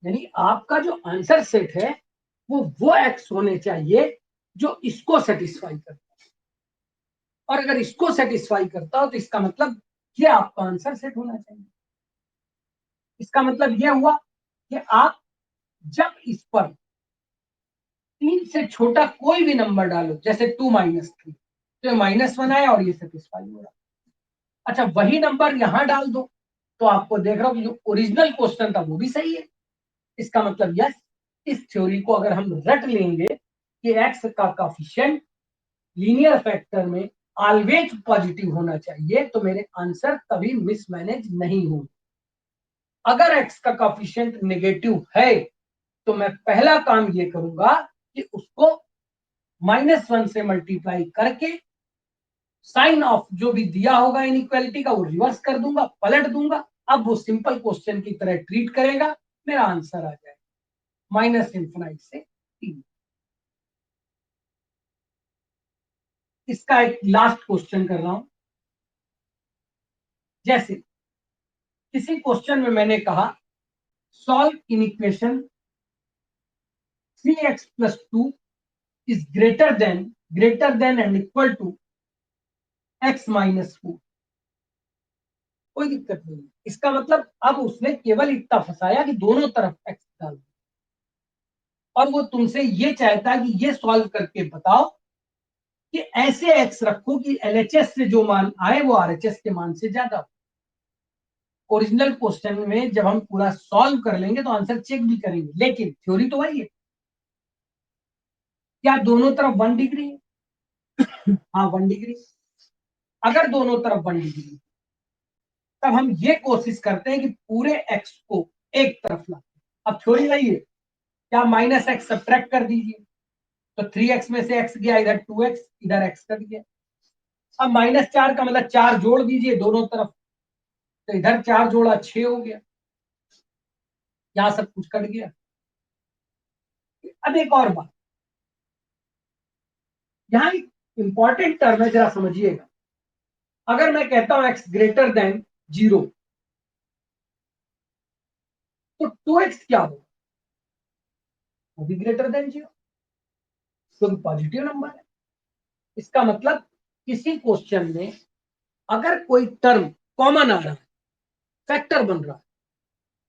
[SPEAKER 1] यानी आपका जो आंसर सेट है वो एक्स होने चाहिए जो इसको सेटिस्फाई करता है, और अगर इसको सेटिस्फाई करता हो तो इसका मतलब ये आपका आंसर सेट होना चाहिए। इसका मतलब ये हुआ कि आप जब इस पर 3 से छोटा कोई भी नंबर डालो, जैसे 2 -3, तो -1 आया और ये सेटिस्फाई हो रहा। अच्छा, वही नंबर यहां डाल दो तो आपको देख रहा हूं कि जो ओरिजिनल क्वेश्चन था वो भी सही है। इसका मतलब यस, इस थ्योरी को अगर हम रट लेंगे कि एक्स का कोफिशिएंट लीनियर फैक्टर में ऑलवेज पॉजिटिव होना चाहिए, तो मेरे आंसर कभी मिसमैनेज नहीं होंगे। अगर एक्स का कोफिशिएंट नेगेटिव है तो मैं पहला काम ये करूंगा कि उसको -1 से मल्टीप्लाई करके साइन ऑफ जो भी दिया होगा इनइक्वालिटी का वो रिवर्स कर दूंगा, पलट दूंगा। अब वो सिंपल क्वेश्चन की तरह ट्रीट करेगा, मेरा आंसर आ जाएगा -∞ से 3। इसका एक लास्ट क्वेश्चन कर रहा हूं। जैसे किसी क्वेश्चन में मैंने कहा solve inequation 3x + 2 is greater than and equal to x -4। कोई दिक्कत नहीं, इसका मतलब अब उसने केवल इतना फंसाया कि दोनों तरफ x डाल दिया, और वो तुमसे ये चाहता है कि ये सॉल्व करके बताओ कि ऐसे x रखो कि LHS से जो मान आए वो RHS के मान से ज्यादा हो। ओरिजिनल क्वेश्चन में जब हम पूरा सॉल्व कर लेंगे तो आंसर चेक भी करेंगे, लेकिन थ्योरी तो वही है। क्या दोनों तरफ 1 डिग्री है? हाँ 1 डिग्री। अगर दोनों तरफ 1 डिग्री तब हम ये कोशिश करते हैं कि पूरे एक्स को एक तरफ ला। अब थ्योरी वही है, क्या -x सब्ट्रैक्ट कर दीजिए, तो 3x में से x गया, इधर 2x, इधर x कट गया। अब -4 का मतलब 4 जोड़ दीजिए दोनों तरफ, तो इधर 4 जोड़ा 6 हो गया, यहां सब कुछ कट गया। अब एक और बात, यहाँ एक इंपॉर्टेंट टर्म है, जरा समझिएगा। अगर मैं कहता हूं x ग्रेटर देन 0 तो 2x क्या होगा? वो भी ग्रेटर देन 0, क्योंकि पॉजिटिव नंबर है। इसका मतलब किसी क्वेश्चन में अगर कोई टर्म कॉमन आ रहा है, फैक्टर बन रहा है,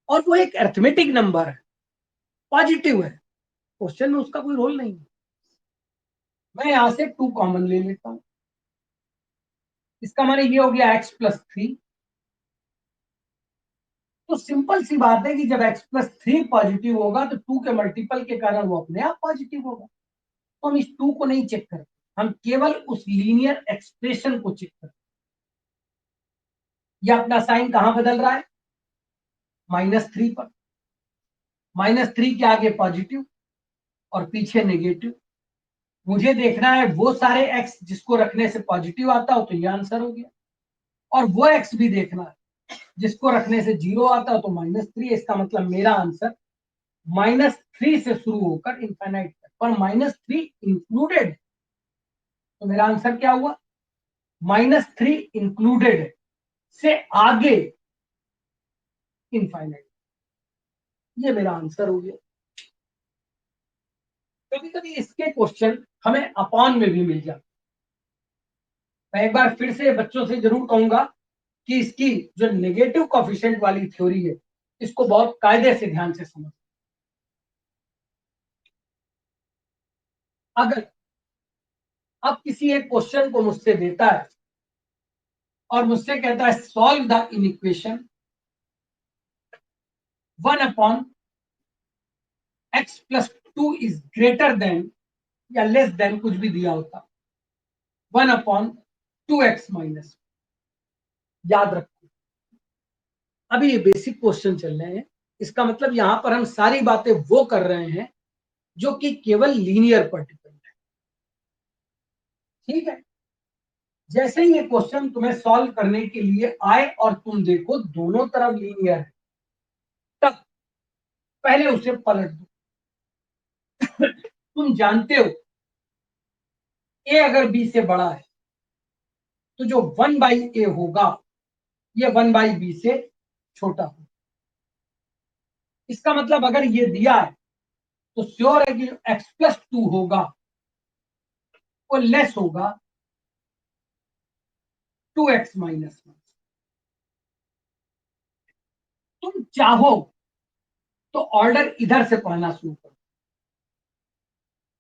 [SPEAKER 1] और वो एक अरिथमेटिक नंबर है, पॉजिटिव है, क्वेश्चन में उसका कोई रोल नहीं है। मैं यहां से 2 कॉमन ले लेता हूं, इसका माने ये हो गया x + 3, तो सिंपल सी बात है कि जब x प्लस 3 पॉजिटिव होगा तो 2 के मल्टीपल के कारण वो अपने आप पॉजिटिव होगा। तो हम इस 2 को नहीं चेक करते, हम केवल उस लीनियर एक्सप्रेशन को चेक करते। ये अपना साइन कहां बदल रहा है? -3 पर। -3 के आगे पॉजिटिव और पीछे नेगेटिव। मुझे देखना है वो सारे x जिसको रखने से पॉजिटिव आता हो, तो ये आंसर हो गया। और वो x भी देखना है जिसको रखने से 0 आता हो, तो -3। इसका मतलब मेरा आंसर -3 से शुरू होकर इनफाइनाइट तक, पर -3 इंक्लूडेड। तो मेरा आंसर क्या हुआ? -3 इंक्लूडेड से आगे इनफाइनाइट। ये मेरा आंसर हो गया। कभी कभी इसके क्वेश्चन हमें अपॉन में भी मिल जाते। मैं एक बार फिर से बच्चों से जरूर कहूंगा कि इसकी जो नेगेटिव कोफिशिएंट वाली थ्योरी है, इसको बहुत कायदे से ध्यान से समझ। अगर अब किसी एक क्वेश्चन को मुझसे देता है और मुझसे कहता है solve the inequation 1/x+2 is greater then या लेस देन, कुछ भी दिया होता, 1/2x-, याद रखो अभी ये बेसिक क्वेश्चन चल रहे हैं। इसका मतलब यहां पर हम सारी बातें वो कर रहे हैं जो कि केवल लीनियर पर डिपेंड है। ठीक है, जैसे ही ये क्वेश्चन तुम्हें सॉल्व करने के लिए आए और तुम देखो दोनों तरफ लीनियर है, तब पहले उसे पलट दो। तुम जानते हो ए अगर बी से बड़ा है तो जो 1/a होगा ये 1/b से छोटा होगा। इसका मतलब अगर ये दिया है तो श्योर है कि x+2 होगा वो लेस होगा 2x-1। तुम चाहो तो ऑर्डर इधर से पढ़ना शुरू करो,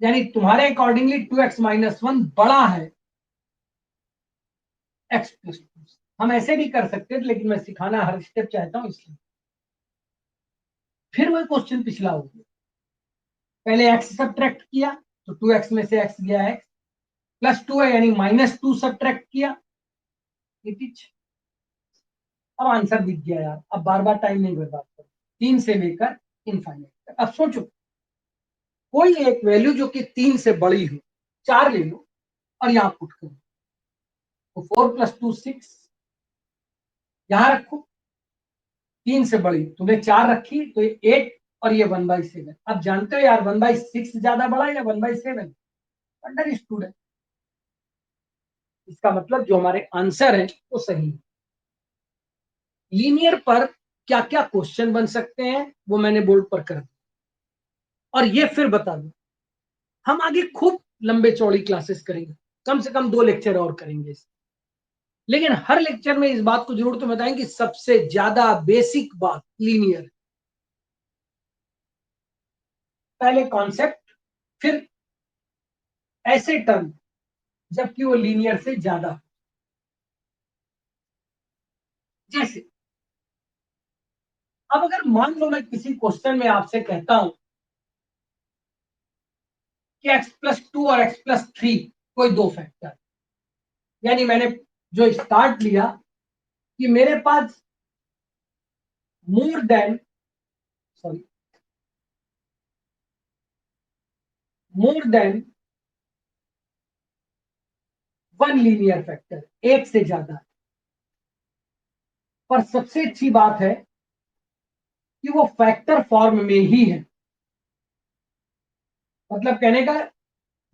[SPEAKER 1] यानी तुम्हारे अकॉर्डिंगली 2x-1 बड़ा है x+2। हम ऐसे भी कर सकते थे, लेकिन मैं सिखाना हर स्टेप चाहता हूं इसलिए। फिर वही क्वेश्चन पिछला हो गया, पहले x सब्ट्रैक्ट किया तो 2x में से x गया x, +2 है यानी -2 सब्ट्रैक्ट किया, अब आंसर दिख गया यार। अब बार बार टाइम नहीं बर्बाद करो, 3 से लेकर इनफाइनाइट तक। अब सोचो कोई एक वैल्यू जो कि 3 से बड़ी हो, 4 ले लो और यहां पुट करो, तो 4+2 6, यहां रखो। 3 से बड़ी तुमने 4 रखी तो ये 8 और ये 1/7। अब जानते हो यार 1/6 ज्यादा बड़ा है या 1/7? अंडरस्टूड है। इसका मतलब जो हमारे आंसर है वो सही है। लीनियर पर क्या क्या क्वेश्चन बन सकते हैं वो मैंने बोर्ड पर कर दिया। और ये फिर बता दूं, हम आगे खूब लंबे चौड़ी क्लासेस करेंगे, कम से कम 2 लेक्चर और करेंगे। लेकिन हर लेक्चर में इस बात को जरूर तो बताएं कि सबसे ज्यादा बेसिक बात लीनियर, पहले कॉन्सेप्ट, फिर ऐसे टर्म जबकि वो लीनियर से ज्यादा। जैसे अब अगर मान लो मैं किसी क्वेश्चन में आपसे कहता हूं कि x+2 और x+3 कोई दो फैक्टर, यानी मैंने जो स्टार्ट लिया कि मेरे पास more than sorry more than 1 linear factor, एक से ज्यादा। पर सबसे अच्छी बात है कि वो फैक्टर फॉर्म में ही है। मतलब कहने का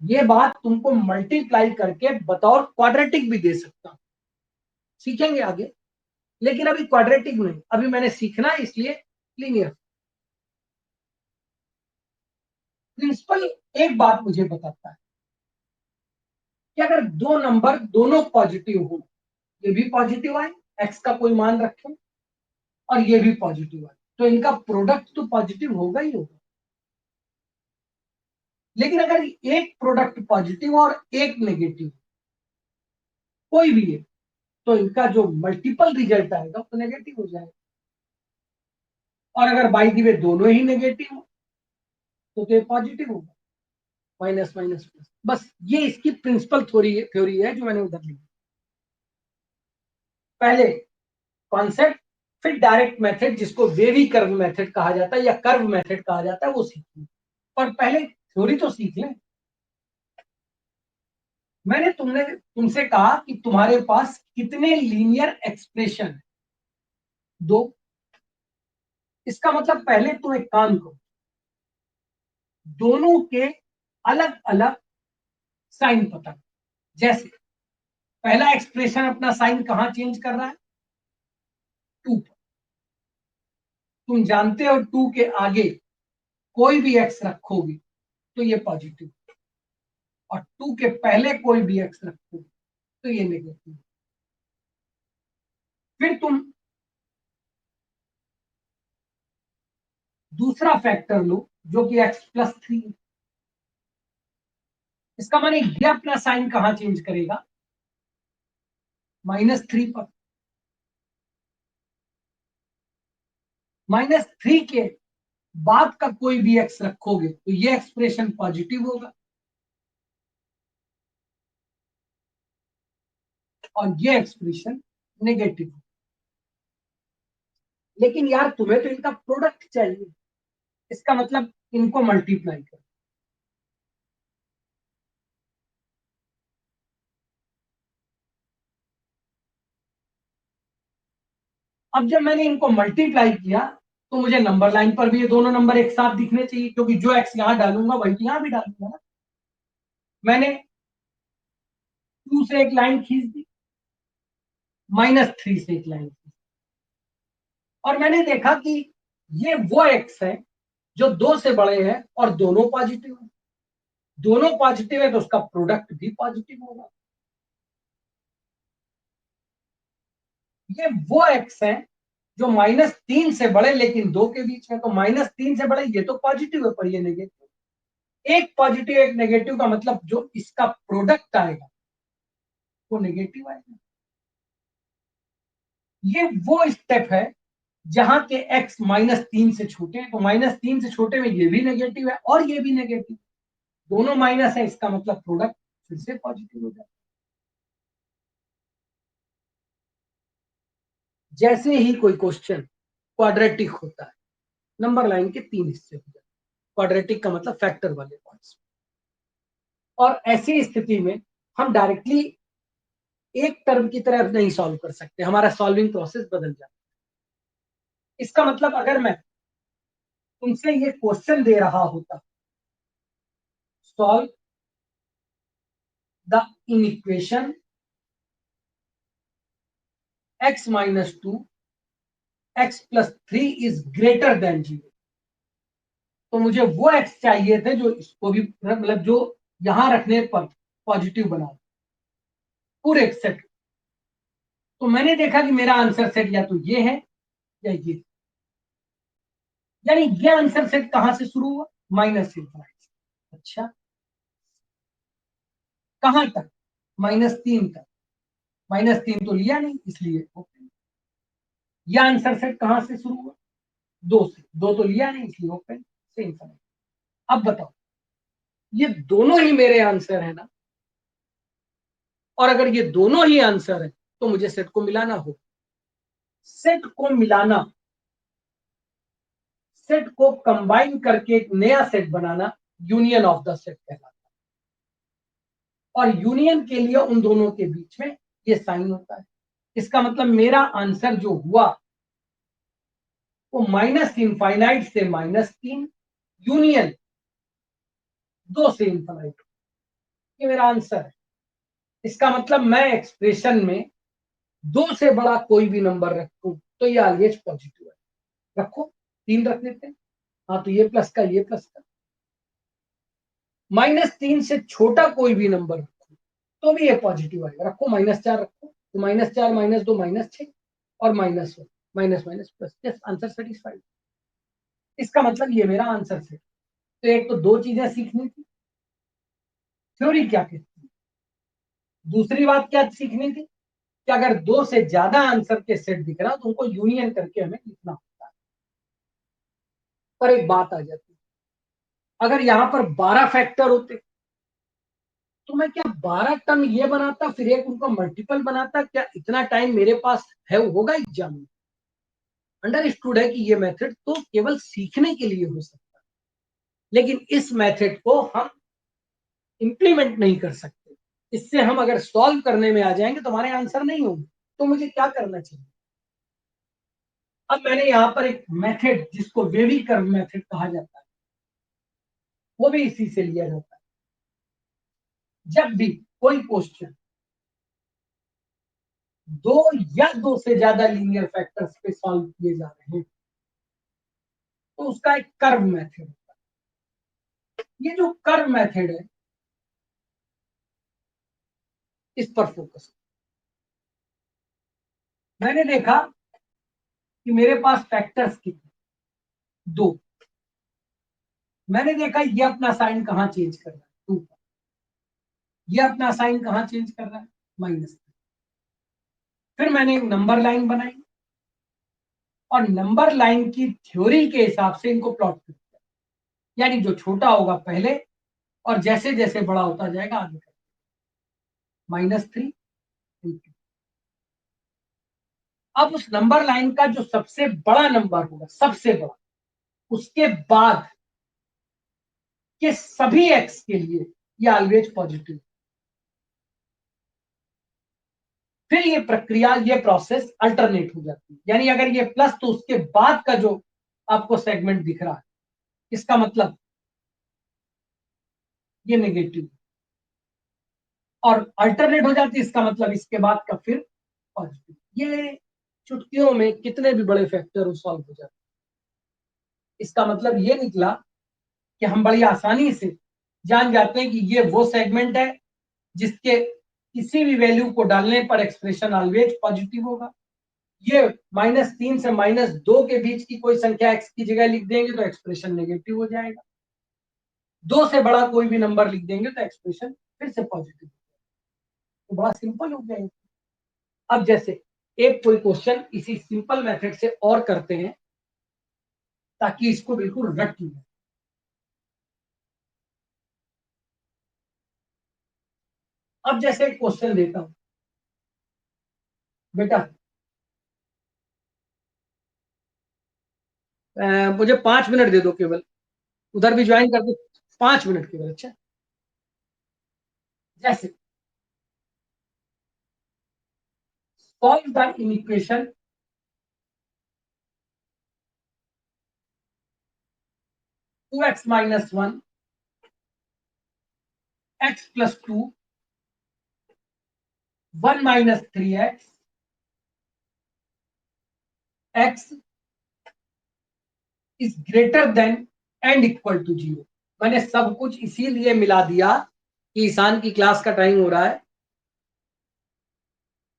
[SPEAKER 1] ये बात तुमको मल्टीप्लाई करके बतौर क्वाड्रेटिक भी दे सकता हूं, सीखेंगे आगे। लेकिन अभी क्वाड्रेटिक नहीं, अभी मैंने सीखना है इसलिए लीनियर। प्रिंसिपल एक बात मुझे बताता है कि अगर दो नंबर दोनों पॉजिटिव हो, ये भी पॉजिटिव आए, एक्स का कोई मान रखें, और ये भी पॉजिटिव आए, तो इनका प्रोडक्ट तो पॉजिटिव होगा ही होगा। लेकिन अगर एक प्रोडक्ट पॉजिटिव और एक नेगेटिव, कोई भी है, तो इनका जो मल्टीपल रिजल्ट आएगा वो नेगेटिव हो जाएगा। और अगर बाई दी वे दोनों ही नेगेटिव हो तो ये पॉजिटिव होगा, माइनस माइनस प्लस। बस ये इसकी प्रिंसिपल थ्योरी है जो मैंने उधर लिखी। पहले कॉन्सेप्ट, फिर डायरेक्ट मेथड जिसको वेवी कर्व मेथड कहा जाता है या कर्व मेथड कहा जाता है वो सीखिए, और पहले थ्योरी तो सीख लें। मैंने तुमसे कहा कि तुम्हारे पास कितने लीनियर एक्सप्रेशन है, दो। इसका मतलब पहले तुम एक काम करो, दोनों के अलग अलग साइन पता करो। जैसे पहला एक्सप्रेशन अपना साइन कहां चेंज कर रहा है, टू पर। तुम जानते हो टू के आगे कोई भी एक्स रखोगे तो ये पॉजिटिव, और टू के पहले कोई भी एक्स रखोगे तो ये नेगेटिव। फिर तुम दूसरा फैक्टर लो जो कि एक्स प्लस थ्री है। इसका माने ये अपना साइन कहां चेंज करेगा, माइनस थ्री पर। माइनस थ्री के बाद का कोई भी एक्स रखोगे तो ये एक्सप्रेशन पॉजिटिव होगा, और ये एक्सप्रेशन नेगेटिव। लेकिन यार तुम्हें तो इनका प्रोडक्ट चाहिए, इसका मतलब इनको मल्टीप्लाई करो। अब जब मैंने इनको मल्टीप्लाई किया तो मुझे नंबर लाइन पर भी ये दोनों नंबर एक साथ दिखने चाहिए, क्योंकि जो एक्स यहां डालूंगा वही यहां भी डालूंगा ना। मैंने टू से एक लाइन खींच दी, माइनस थ्री से एक लाइन खींच, और मैंने देखा कि ये वो एक्स है जो दो से बड़े हैं और दोनों पॉजिटिव है। दोनों पॉजिटिव है तो उसका प्रोडक्ट भी पॉजिटिव होगा। ये वो एक्स है जो माइनस तीन से बड़े लेकिन दो के बीच में, तो माइनस तीन से बड़े ये तो पॉजिटिव है पर ये नेगेटिव। एक पॉजिटिव एक नेगेटिव का मतलब जो इसका प्रोडक्ट आएगा वो नेगेटिव आएगा। ये वो स्टेप है जहां के एक्स माइनस तीन से छोटे हैं, तो माइनस तीन से छोटे में ये भी नेगेटिव है और ये भी नेगेटिव, दोनों माइनस है, इसका मतलब प्रोडक्ट फिर से पॉजिटिव हो जाता है। जैसे ही कोई क्वेश्चन क्वाड्रेटिक होता है, नंबर लाइन के तीन हिस्से हो जाते हैं। क्वाड्रेटिक का मतलब फैक्टर वाले पॉइंट्स, और ऐसी स्थिति में हम डायरेक्टली एक टर्म की तरह नहीं सॉल्व कर सकते, हमारा सॉल्विंग प्रोसेस बदल जाता है। इसका मतलब अगर मैं तुमसे ये क्वेश्चन दे रहा होता, solve the inequation x minus 2 x plus 3 is greater than 0, तो मुझे वो x चाहिए थे जो इसको भी मतलब जो यहां रखने पर पॉजिटिव बना पूरे सेट। तो मैंने देखा कि मेरा आंसर सेट या तो ये है या ये, यानी ये आंसर सेट कहां से शुरू हुआ, माइनस इंफिनिटी। अच्छा, कहां तक, माइनस तीन तक। माइनस तीन तो लिया नहीं इसलिए ओपन। यह आंसर सेट कहां से शुरू हुआ, दो से, दो तो लिया नहीं इसलिए ओपन से इंफिनिटी। अब बताओ, ये दोनों ही मेरे आंसर है ना, और अगर ये दोनों ही आंसर है तो मुझे सेट को मिलाना हो। सेट को मिलाना, सेट को कंबाइन करके एक नया set banana union of the set कहलाता है, और यूनियन के लिए उन दोनों के बीच में ये साइन होता है। इसका मतलब मेरा आंसर जो हुआ वो माइनस इनफाइनाइट से माइनस तीन यूनियन दो से इनफाइनाइट, ये मेरा आंसर है। इसका मतलब मैं एक्सप्रेशन में दो से बड़ा कोई भी नंबर रखूं तो ये ऑलवेज पॉजिटिव है। रखो, तीन रख लेते हैं, हाँ तो ये प्लस का ये प्लस का। माइनस तीन से छोटा कोई भी नंबर रखो तो भी ये पॉजिटिव आएगा। रखो माइनस चार, रखो तो माइनस चार माइनस दो माइनस छह, और minus one, minus minus plus, yes answer satisfied. इसका मतलब ये मेरा आंसर सेट। तो एक तो दो चीजें सीखनी थी, थ्योरी क्या कहती है, दूसरी बात क्या सीखनी थी कि अगर दो से ज्यादा आंसर के सेट दिख रहा तो उनको यूनियन करके हमें लिखना होता है। पर एक बात आ जाती है, अगर यहां पर 12 फैक्टर होते तो मैं क्या 12 टर्म ये बनाता फिर एक उनका मल्टीपल बनाता? क्या इतना टाइम मेरे पास है होगा एग्जाम में? अंडरस्टूड है कि ये मेथड तो केवल सीखने के लिए हो सकता है, लेकिन इस मेथड को हम इंप्लीमेंट नहीं कर सकते। इससे हम अगर सॉल्व करने में आ जाएंगे तो हमारे आंसर नहीं होंगे। तो मुझे क्या करना चाहिए? अब मैंने यहां पर एक मेथड जिसको वेवी कर्व मेथड कहा जाता है, वो भी इसी से लिया जाता है। जब भी कोई क्वेश्चन दो या दो से ज्यादा लीनियर फैक्टर्स पे सॉल्व किए जा रहे हैं तो उसका एक कर्व मेथड होता है। ये जो कर्व मेथड है इस पर फोकस। मैंने देखा कि मेरे पास फैक्टर्स कितने, दो। मैंने देखा ये अपना साइन कहां चेंज कर रहा है, टू पर। ये अपना साइन कहां चेंज कर रहा है, माइनस। फिर मैंने एक नंबर लाइन बनाई और नंबर लाइन की थ्योरी के हिसाब से इनको प्लॉट कर दिया। यानी जो छोटा होगा पहले और जैसे जैसे बड़ा होता जाएगा आगे कर, -3 इंटू। अब उस नंबर लाइन का जो सबसे बड़ा नंबर होगा, सबसे बड़ा, उसके बाद के सभी एक्स के लिए ये ऑलवेज पॉजिटिव। फिर ये प्रक्रिया, ये प्रोसेस अल्टरनेट हो जाती है। यानी अगर ये प्लस तो उसके बाद का जो आपको सेगमेंट दिख रहा है, इसका मतलब ये नेगेटिव। और अल्टरनेट हो जाती है, इसका मतलब इसके बाद का फिर पॉजिटिव। ये चुटकियों में कितने भी बड़े फैक्टर हो सॉल्व हो जाते हैं। इसका मतलब ये निकला कि हम बड़ी आसानी से जान जाते हैं कि ये वो सेगमेंट है जिसके किसी भी वैल्यू को डालने पर एक्सप्रेशन ऑलवेज पॉजिटिव होगा। ये -3 से -2 के बीच की कोई संख्या एक्स की जगह लिख देंगे तो एक्सप्रेशन नेगेटिव हो जाएगा। 2 से बड़ा कोई भी नंबर लिख देंगे तो एक्सप्रेशन फिर से पॉजिटिव। तो बड़ा सिंपल हो गया। अब जैसे एक कोई क्वेश्चन इसी सिंपल मेथड से और करते हैं ताकि इसको बिल्कुल रट लें। अब जैसे एक क्वेश्चन देता हूं, बेटा मुझे 5 मिनट दे दो केवल, उधर भी ज्वाइन कर दो। 5 मिनट केवल। अच्छा, जैसे solve the equation 2x-1 x+2 1-3x x is greater than and equal to 0। मैंने सब कुछ इसीलिए मिला दिया कि ईशान की क्लास का टाइम हो रहा है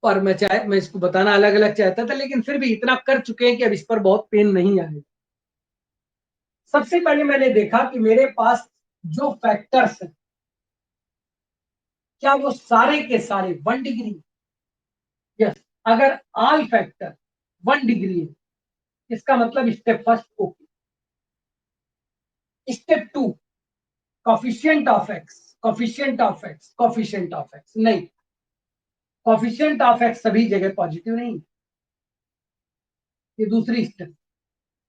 [SPEAKER 1] और मैं इसको बताना अलग अलग चाहता था, लेकिन फिर भी इतना कर चुके हैं कि अब इस पर बहुत पेन नहीं आएगा। सबसे पहले मैंने देखा कि मेरे पास जो फैक्टर्स हैं क्या वो सारे के सारे 1 डिग्री? यस। अगर ऑल फैक्टर 1 डिग्री है इसका मतलब step first okay. Step two, coefficient of X, coefficient of X, coefficient of X नहीं, कॉफिशिएंट ऑफ एक्स सभी जगह पॉजिटिव नहीं। ये दूसरी स्टेप।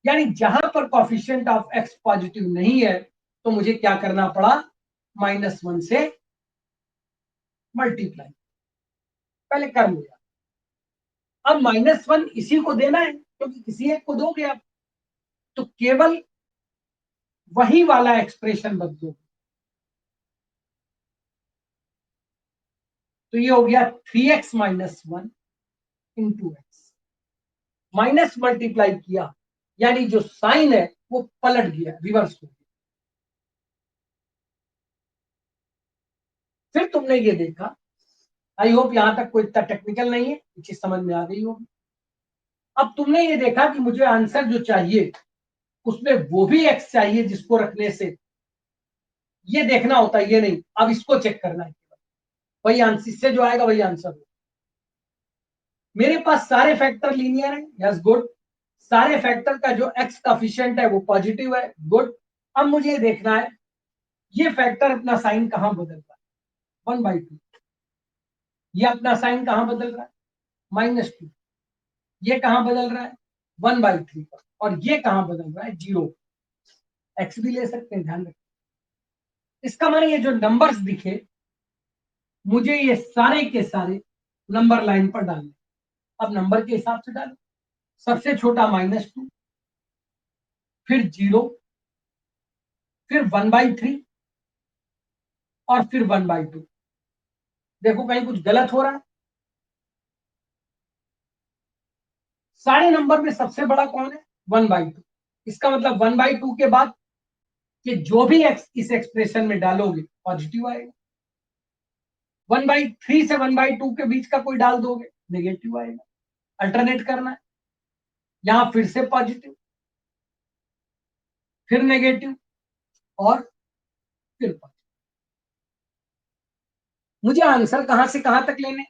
[SPEAKER 1] यानी जहां पर कॉफिशिएंट ऑफ एक्स पॉजिटिव नहीं है तो मुझे क्या करना पड़ा, -1 से मल्टीप्लाई पहले कर लिया। अब -1 इसी को देना है क्योंकि किसी एक को दोगे आप, तो केवल वही वाला एक्सप्रेशन बदलो। तो ये हो गया 3x-1 into x. Minus multiply किया यानी जो साइन है वो पलट गया, रिवर्स हो गया। फिर तुमने ये देखा, आई होप यहां तक कोई इतना टेक्निकल नहीं है, ये चीज समझ में आ गई होगी। अब तुमने ये देखा कि मुझे आंसर जो चाहिए उसमें वो भी एक्स चाहिए जिसको रखने से ये देखना होता है, ये नहीं। अब इसको चेक करना है, वही आंसर से जो आएगा वही आंसर हो। मेरे पास सारे फैक्टर लीनियर है, यस गुड। सारे फैक्टर का जो एक्स कोएफिशिएंट है वो पॉजिटिव है, गुड। अब मुझे देखना है ये फैक्टर अपना साइन कहां बदल रहा है, 1/2। ये अपना साइन कहां बदल रहा है, -2। ये कहां बदल रहा है, 1/3 पर। और ये कहां बदल रहा है, 0। एक्स भी ले सकते हैं, ध्यान रखें। इसका मतलब ये जो नंबर्स दिखे मुझे ये सारे के सारे नंबर लाइन पर डालने। अब नंबर के हिसाब से डालो। सबसे छोटा -2, फिर 0, फिर 1/3 और फिर 1/2। देखो कहीं कुछ गलत हो रहा है। सारे नंबर में सबसे बड़ा कौन है, 1/2। इसका मतलब 1/2 के बाद कि जो भी एक्स इस एक्सप्रेशन में डालोगे पॉजिटिव आएगा। 1/3 से 1/2 के बीच का कोई डाल दोगे नेगेटिव आएगा। अल्टरनेट करना है, यहां फिर से पॉजिटिव, फिर नेगेटिव और फिर पॉजिटिव। मुझे आंसर कहां से कहां तक लेने,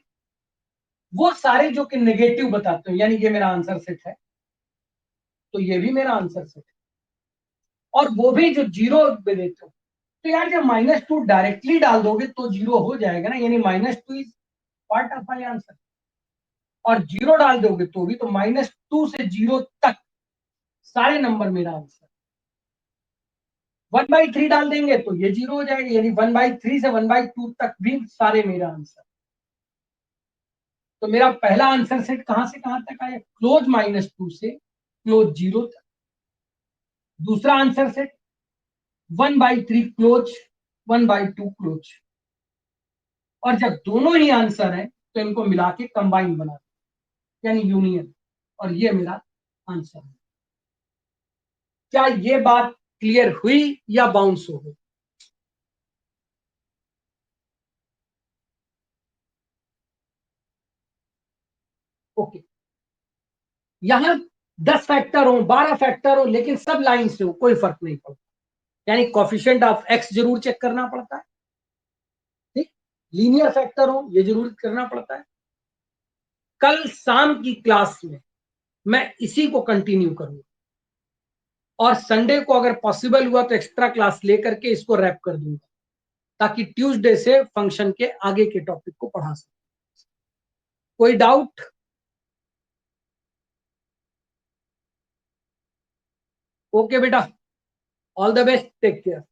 [SPEAKER 1] वो सारे जो कि नेगेटिव बताते हो, यानी ये मेरा आंसर सेट है, तो ये भी मेरा आंसर सेट है। और वो भी जो 0 पे देते हो, तो यार जब -2 डायरेक्टली डाल दोगे तो 0 हो जाएगा ना, यानी -2 is part of my answer. और 0 डाल दोगे तो भी, तो -2 से 0 तक सारे नंबर मेरा आंसर। 1/3 डाल देंगे तो ये 0 हो जाएगा, यानी 1/3 से 1/2 तक भी सारे मेरा आंसर। तो मेरा पहला आंसर सेट कहां से कहां तक आया, क्लोज -2 से क्लोज 0 तक। दूसरा आंसर सेट 1/3 क्लोज, 1/2 क्लोज। और जब दोनों ही आंसर है तो इनको मिला के कंबाइन बना, यानी यूनियन। और ये मेरा आंसर है। क्या ये बात क्लियर हुई या बाउंस हो गई? ओके। यहां 10 फैक्टर हो, 12 फैक्टर हो, लेकिन सब लाइन से हो, कोई फर्क नहीं पड़ता। यानी कॉफिशिएंट ऑफ एक्स जरूर चेक करना पड़ता है, ठीक। लीनियर फैक्टर हो ये जरूर करना पड़ता है। कल शाम की क्लास में मैं इसी को कंटिन्यू करूंगा, और संडे को अगर पॉसिबल हुआ तो एक्स्ट्रा क्लास लेकर के इसको रैप कर दूंगा, ताकि ट्यूसडे से फंक्शन के आगे के टॉपिक को पढ़ा सके। कोई डाउट? ओके बेटा, all the best, take care.